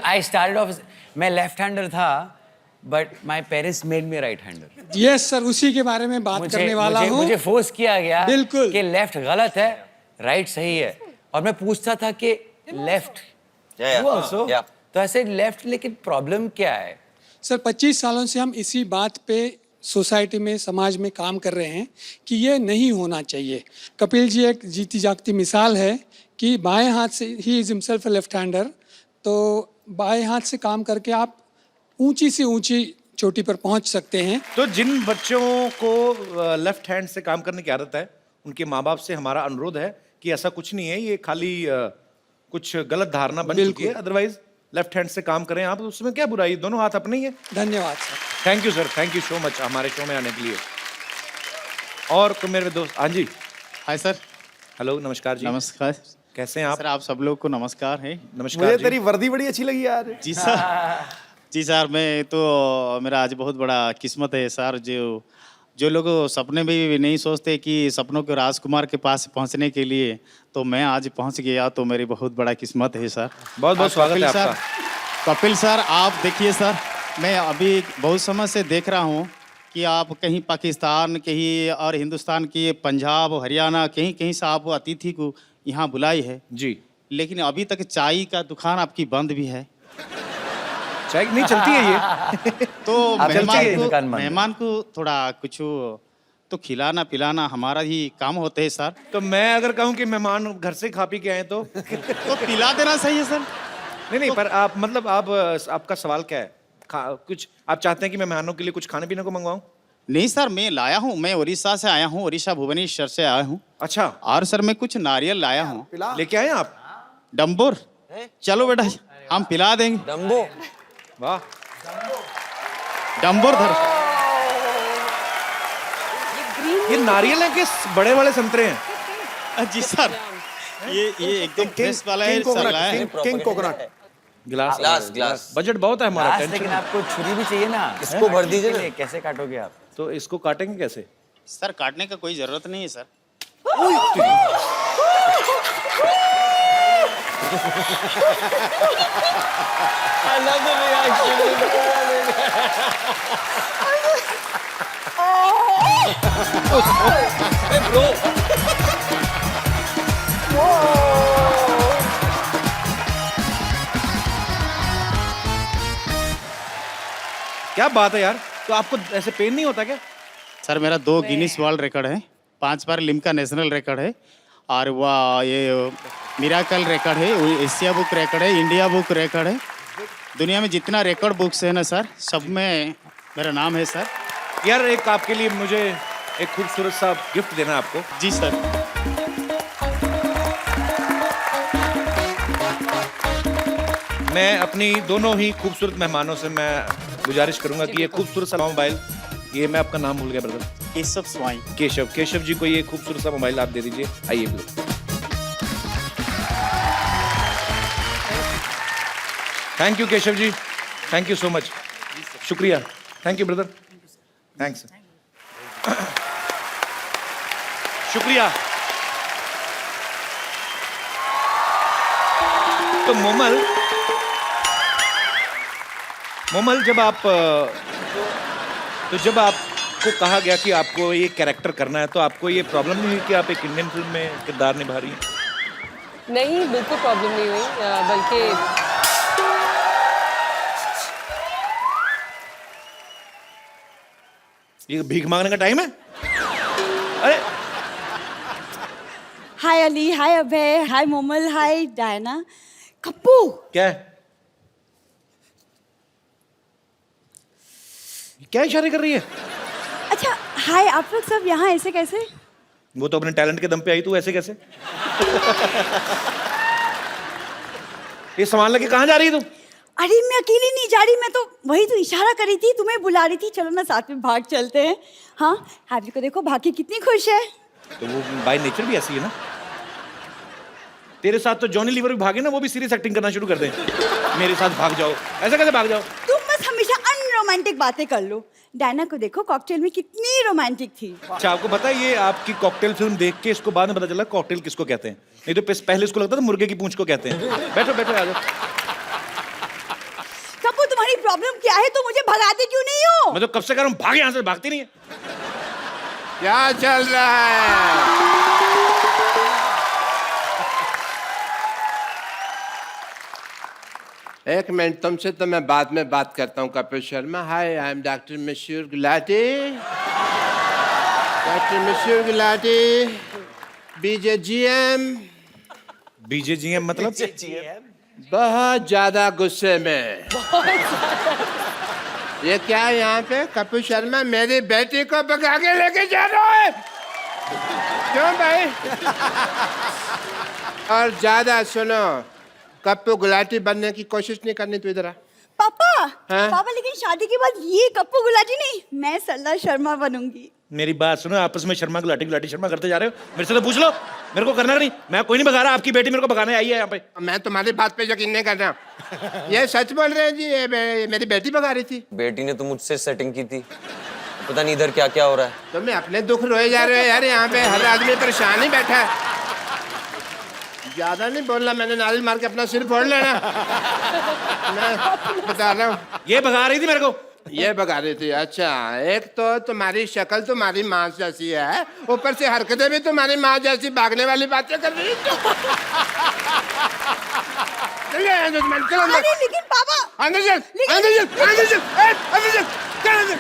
I: आई स्टार्टेड ऑफ मैं लेफ्ट हैंडर था but my parents made me right hander.
N: Yes sir, उसी के बारे में बात करने वाला हूँ।
I: मुझे फोर्स किया गया
N: बिल्कुल
I: कि लेफ्ट गलत है, राइट सही है, और मैं पूछता था कि लेफ्ट आल्सो तो ऐसे लेफ्ट, लेकिन प्रॉब्लम क्या है?
N: सर 25 सालों से हम इसी बात पे सोसाइटी में, समाज में काम कर रहे हैं कि ये नहीं होना चाहिए। कपिल जी एक जीती जागती मिसाल है कि बाएं हाथ से, he is himself a left hander, तो बाएं हाथ से काम करके आप ऊंची से ऊंची चोटी पर पहुंच सकते हैं।
C: तो जिन बच्चों को लेफ्ट हैंड से काम करने की आदत है, उनके माँ बाप से हमारा अनुरोध है कि ऐसा कुछ नहीं है, ये खाली कुछ गलत धारणा बन चुकी है। अदरवाइज लेफ्ट हैंड से काम करें आप, उसमें क्या बुराई, दोनों हाथ अपने ही है।
N: धन्यवाद sir.
C: Thank you sir, thank you so much हमारे शो में आने के लिए। और तो मेरे दोस्त, हाँ जी।
E: Hi sir.
C: हेलो, नमस्कार जी।
E: नमस्कार।
C: कैसे हैं आप?
E: सर आप सब लोग को नमस्कार है।
C: नमस्कार।
H: मुझे
C: जी।
H: तेरी वर्दी बड़ी अच्छी लगी यार।
E: जी सर। जी सर, मैं तो मेरा आज बहुत बड़ा किस्मत है सर, जो लोग सपने में भी नहीं सोचते कि सपनों के राजकुमार के पास पहुंचने के लिए, तो मैं आज पहुंच गया, तो मेरी बहुत बड़ा किस्मत है सर।
C: बहुत बहुत स्वागत है
E: कपिल सर,
C: आपका।
E: कपिल सर आप देखिए सर, मैं अभी बहुत समय से देख रहा हूँ कि आप कहीं पाकिस्तान, कहीं और हिंदुस्तान की पंजाब, हरियाणा, कहीं कहीं से आप अतिथि को यहाँ बुलाई है
C: जी,
E: लेकिन अभी तक चाय का दुकान आपकी बंद भी है।
C: चाय नहीं चलती है ये।
E: तो
I: आप चाय की दुकान बंद है।
E: मेहमान को थोड़ा कुछ तो खिलाना पिलाना हमारा ही काम होते है सर।
C: तो मैं अगर कहूँ कि मेहमान घर से खा पी के आए तो
E: तो पिला देना सही है सर।
C: नहीं, पर आप मतलब आपका सवाल क्या है? कुछ आप चाहते हैं कि मैं मेहमानों के लिए कुछ खाने पीने को मंगवाऊं?
E: नहीं सर, मैं लाया हूँ, मैं उड़ीसा से आया हूँ, उड़ीसा भुवनेश्वर से आया हूँ।
C: अच्छा,
E: और सर मैं कुछ नारियल लाया हूँ।
C: लेके आए आप?
E: डम्बोर, चलो बेटा हम पिला देंगे।
K: डम्बो,
C: वाह,
E: डम्बोर धर।
C: ये नारियल है कि बड़े वाले संतरे हैं?
E: जी सर, ये एकदम फ्रेश वाला है सर, लाया है।
H: King coconut.
C: गिलास
K: ग्लास।
C: बजट बहुत है हमारा।
I: ग्लास,
C: टेंशन
I: लेकिन
C: है।
I: आपको छुरी भी चाहिए ना,
K: इसको भर दीजिए ना।
I: कैसे काटोगे आप?
C: तो इसको काटेंगे कैसे?
E: सर काटने का कोई जरूरत नहीं है सर।
K: I love the
C: क्या बात है यार, तो आपको ऐसे पेन नहीं होता क्या?
E: सर मेरा 2 गिनीज वर्ल्ड रिकॉर्ड है, 5 बार लिम्का नेशनल रिकॉर्ड है, और वह ये मिराकल रिकॉर्ड है, एशिया बुक रिकॉर्ड है, इंडिया बुक रिकॉर्ड है। दुनिया में जितना रिकॉर्ड बुक्स है ना सर, सब में मेरा नाम है सर।
C: यार एक आपके लिए मुझे एक खूबसूरत सा गिफ्ट देना है आपको।
E: जी सर।
C: मैं अपनी दोनों ही खूबसूरत मेहमानों से मैं गुजारिश करूंगा कि ये खूबसूरत सा मोबाइल, ये मैं आपका नाम भूल गया ब्रदर,
E: केशव स्वाई।
C: केशव जी को ये खूबसूरत सा मोबाइल आप दे दीजिए। आइए brother. Thank you Keshav ji, thank you so much, शुक्रिया, थैंक यू ब्रदर, थैंक्स, शुक्रिया। तो मोमल जब आपको कहा गया कि आपको ये कैरेक्टर करना है, तो आपको ये प्रॉब्लम नहीं हुई कि आप एक इंडियन फिल्म में किरदार निभा रही हैं?
G: नहीं, बिल्कुल प्रॉब्लम नहीं हुई, बल्कि
C: ये भीख मांगने का टाइम है? अरे
B: हाय अली, हाय अभय, हाय मोमल, हाय डायना। कप्पू,
C: क्या है? क्या इशारे कर रही है?
B: अच्छा हाय, आप लोग सब यहाँ ऐसे कैसे?
C: वो तो अपने टैलेंट के दम पे आई, तू ऐसे कैसे? ये सामान लेके कहाँ जा रही है तू?
B: अरे मैं अकेली नहीं जा रही, मैं तो वही तो इशारा कर रही थी, तुम्हें बुला रही थी, चलो ना साथ में भाग चलते हैं। हाँ, हैप्पी को देखो, भागी कितनी खुश है।
C: तो वो बाय नेचर भी ऐसी है ना। तेरे साथ तो जॉनी लीवर भी भागे ना, वो भी सीरियस एक्टिंग करना शुरू कर दें। मेरे साथ भाग जाओ, ऐसा कैसे भाग जाओ?
B: तुम बस हमेशा अनरोमांटिक बातें कर लो। डायना को देखो, कॉकटेल में कितनी रोमांटिक थी।
C: अच्छा, आपको पता है ये आपकी कॉकटेल फिल्म देख के इसको बाद में पता चला कॉकटेल किसको कहते हैं। नहीं तो पहले इसको लगता था मुर्गे की पूंछ को कहते हैं। बैठो बैठो, आ जाओ।
B: कप्पू तुम्हारी प्रॉब्लम क्या है, तो मुझे भगाते क्यों नहीं हो?
C: मैं तो कब से कह रहा हूँ भाग यहाँ से, भागती नहीं है।
A: क्या चल रहा है? एक मिनट, तुमसे तो मैं बाद में बात करता हूँ कपिल शर्मा। हाय, आई एम डॉक्टर मशहूर गुलाटी, डॉक्टर मशहूर गुलाटी,
C: बीजेजीएम मतलब?
A: बहुत ज्यादा गुस्से में। ये क्या है यहाँ पे? कपिल शर्मा मेरी बेटी को भगा के लेके जा रहा है, क्यों भाई? और ज्यादा सुनो, कप्पू गुलाटी बनने की कोशिश नहीं करनी। तू इधर आ।
B: पापा,
A: हाँ?
B: पापा लेकिन शादी के बाद ये कप्पू गुलाटी नहीं, मैं सरला शर्मा बनूंगी।
C: मेरी बात सुनो, आपस में शर्मा गुलाटी शर्मा करते जा रहे हो। मेरे से तो पूछ लो, मेरे को करना नहीं। मैं कोई नहीं भगा रहा, आपकी बेटी मेरे को भगाने आई है यहाँ पे।
A: मैं तुम्हारी बात पे यकीन नहीं कर रहा। ये सच बोल रहे हैं जी, ये मेरी बेटी भगा रही थी।
K: बेटी ने तो मुझसे सेटिंग की थी, पता नहीं इधर क्या क्या हो रहा है।
A: तो मैं अपने दुख रोए जा रहे हो यार, यहाँ पे हर आदमी परेशान ही बैठा है। ज्यादा नहीं बोलना, मैंने नारियल मार के अपना सिर फोड़ लेना। मैं बता रहा हूँ।
C: ये भगा रही थी मेरे को।
A: ये भगा रही थी, अच्छा। एक तो तुम्हारी शक्ल तुम्हारी माँ जैसी है, ऊपर से हरकतें भी तुम्हारी माँ जैसी, भागने वाली बातें कर रही है।
B: अरे लेकिन पापा,
A: अंदर चल, अंदर चल, अंदर चल, अंदर चल, चल अंदर।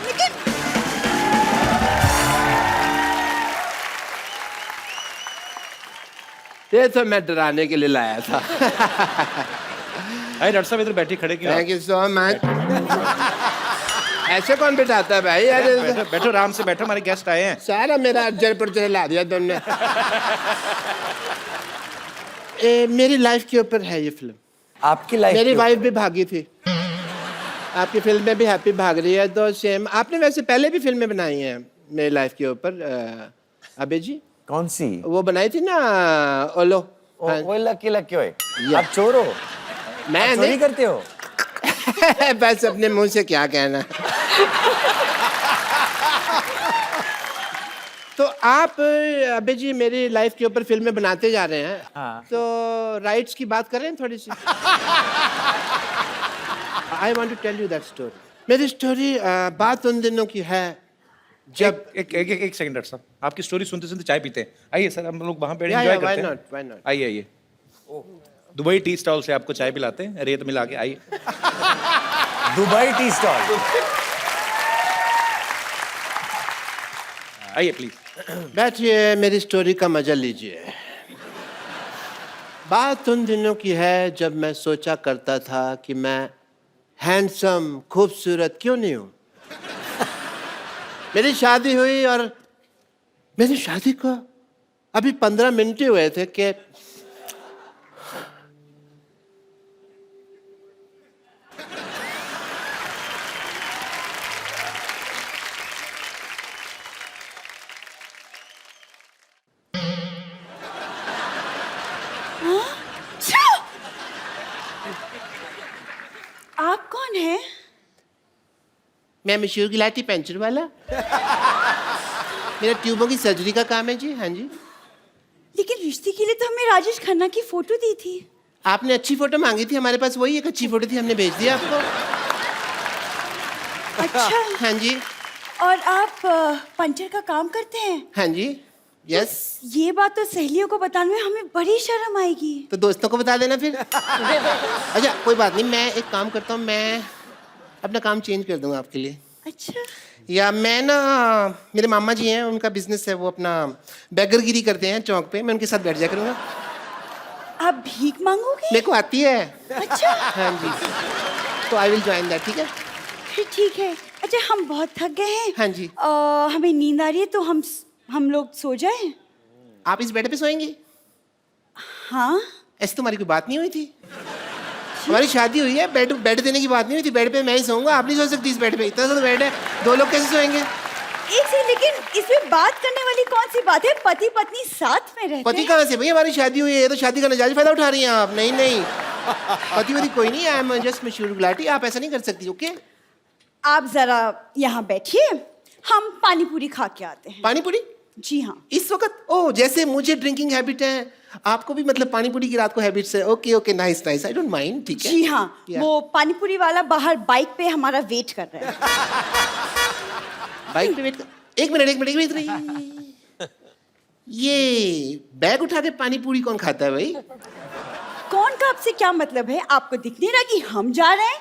A: ये तो मैं डराने के लिए लाया था।
C: अरे डॉक्टर साहब इधर बैठी खड़े क्यों?
A: Thank you so much. ऐसे कौन बिठाता है भाई? यार
C: बैठो बैठो, आराम से बैठो, हमारे गेस्ट आए हैं।
A: सारा मेरा जयपुर से ला दिया तुमने। मेरी लाइफ के ऊपर है ये फिल्म।
I: आपकी लाइफ?
A: मेरी वाइफ भी भागी थी, आपकी फिल्म में भी हैप्पी भाग रही है, तो सेम। आपने वैसे पहले भी फिल्में बनाई हैं मेरी लाइफ के ऊपर, अबे जी।
I: कौन सी?
A: वो बनाई थी ना, ओलो।
I: वो लकी लकी ओए। आप चोर हो?
A: मैं
I: चोरी करते हो?
A: बस अपने मुंह से क्या कहना। तो आप अबे जी मेरी लाइफ के ऊपर फिल्में बनाते जा रहे हैं।
I: हाँ।
A: तो राइट्स की बात करें थोड़ी सी। I want to tell you that story. मेरी स्टोरी बात उन दिनों की है जब
C: एक सेकंड डॉक्टर साहब, आपकी स्टोरी सुनते सुनते चाय पीते हैं। आइए सर, हम लोग वहाँ पे
A: Yeah,
C: एंजॉय
A: yeah, why
C: करते हैं।
A: not, why not?
C: आइए आइए, दुबई टी स्टॉल से आपको चाय पिलाते हैं, रेत मिला के। आइए।
I: Dubai tea stall.
C: आइए प्लीज।
A: बैठिए, मेरी स्टोरी का मजा लीजिए। बात उन दिनों की है जब मैं सोचा करता था कि मैं हैंडसम, खूबसूरत क्यों नहीं हूं। मेरी शादी हुई और मेरी शादी को अभी 15 मिनट ही हुए थे कि
B: आप कौन हैं?
A: मैं मशहूर गिलाटी पेंचर वाला। मेरा ट्यूबों की सर्जरी का काम है जी। हाँ जी।
B: लेकिन रिश्ते के लिए तो हमें राजेश खन्ना की फोटो दी थी।
A: आपने अच्छी फोटो मांगी थी, हमारे पास वही एक अच्छी फोटो थी, हमने भेज दिया आपको।
B: अच्छा।
A: हाँ जी।
B: और आप पंचर का काम करते हैं?
A: हाँ जी। यस।
B: ये बात तो सहेलियों को बताने में हमें बड़ी शर्म आएगी।
A: तो दोस्तों को बता देना फिर। अच्छा कोई बात नहीं, मैं एक काम करता हूँ, मैं अपना काम चेंज कर दूंगा आपके लिए।
B: अच्छा।
A: या मैं ना, मेरे मामा जी हैं, उनका बिजनेस है, वो अपना बैगरगिरी करते हैं चौक पे, मैं उनके साथ बैठ जाया करूँगा।
B: आप भीख मांगोगे?
A: मेरे को आती है।
B: अच्छा।
A: हाँ जी। तो आई विल ज्वाइन दैट, ठीक है?
B: फिर ठीक है। अच्छा हम बहुत थक गए हैं।
A: हाँ जी।
B: हमें नींद आ रही है, तो हम लोग सो जाएं?
A: आप इस बेड पे सोएंगे?
B: हाँ।
A: ऐसे तुम्हारी कोई बात नहीं हुई थी? हमारी शादी हुई है, बेड देने की बात नहीं हुई थी। बेड पे मैं ही सोऊंगा, आप नहीं सो सकती इस बेड पे। इतना सा बेड है, दो लोग कैसे सोएंगे?
B: एक से, लेकिन इसमें बात करने वाली कौन सी बात है? पति पत्नी साथ में रहते
A: पति
B: हैं।
A: कहाँ से भाई? हमारी शादी हुई है, तो शादी का नजायज फायदा उठा रही हैं आप। नहीं नहीं, पति वति कोई नहीं है। आई एम जस्ट मशहूर गुलाटी, आप ऐसा नहीं कर सकती। ओके
B: आप जरा यहाँ बैठिए, हम पानी पूरी खा के आते हैं।
A: पानी पूरी?
B: जी हाँ।
A: इस वक्त? ओ, जैसे मुझे ड्रिंकिंग हैबिट है, आपको भी मतलब पानी पूरी की रात को हैबिट्स है। Okay okay, nice nice, I don't mind. ठीक है
B: जी हाँ।
A: Yeah.
B: वो पानी पूरी वाला बाहर बाइक पे हमारा वेट कर रहा है।
A: बाइक पे वेट कर। एक मिनट वेट रही। ये बैग उठा के पानी पूरी कौन खाता है भाई?
B: कौन का आपसे क्या मतलब है? आपको दिख नहीं रहा कि हम जा रहे हैं?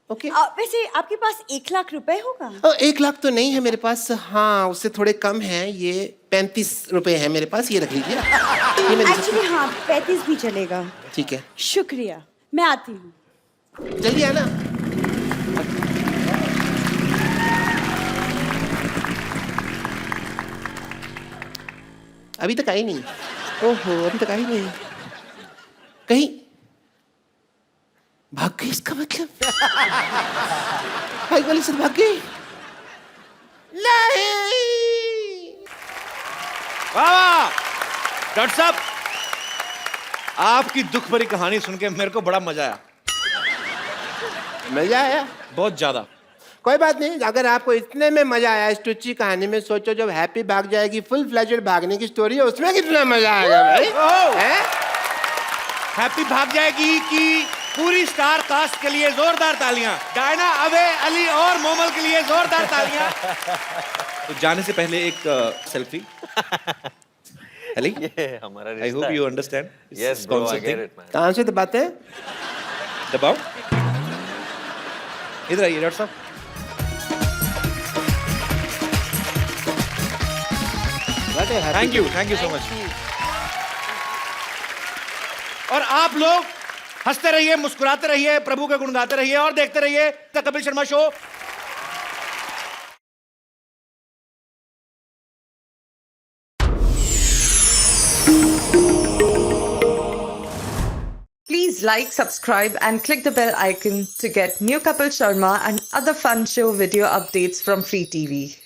A: ओके।
B: वैसे आपके पास 1 लाख रुपए होगा?
A: 1 लाख तो नहीं है मेरे पास, हाँ उससे थोड़े कम है। ये 35 रुपए है मेरे पास, ये रख लीजिए। ये मैं दे सकती
B: एक्चुअली हाँ, 35 भी चलेगा।
A: हूँ। ठीक है,
B: शुक्रिया, मैं आती हूँ।
A: जल्दी आना। अभी तक आई नहीं। ओहो, अभी तक आई नहीं। कहीं भाग गई इसका मतलब? बाइक वाली से भाग गई? नहीं।
C: वाह डॉक्टर साहब, आपकी दुख भरी कहानी सुन के मेरे को बड़ा मजा आया।
A: मजा आया?
C: बहुत ज्यादा।
A: कोई बात नहीं, अगर आपको इतने में मजा आया इस टुच्ची कहानी में, सोचो जब हैप्पी भाग जाएगी, फुल फ्लेजेड भागने की स्टोरी है, उसमें कितना मजा आएगा भाई। हैं?
C: हैप्पी भाग जाएगी कि पूरी स्टार कास्ट के लिए जोरदार तालियां, डायना, अवे, अली और मोमल के लिए जोरदार तालियां। तो जाने से पहले एक सेल्फी। अली,
K: ये हमारा
C: I hope you understand.
K: Yes, bro, I get it, man.
A: कहाँ से दबाते हैं?
C: दबाओ, इधर आइए डॉक्टर साहब। Thank you so much. और आप लोग हंसते रहिए, मुस्कुराते रहिए, प्रभु के गुण गाते रहिए और देखते रहिए the Kapil Sharma show.
O: Please like, subscribe and click the bell icon to get new Kapil Sharma and other fun show video updates from Free TV.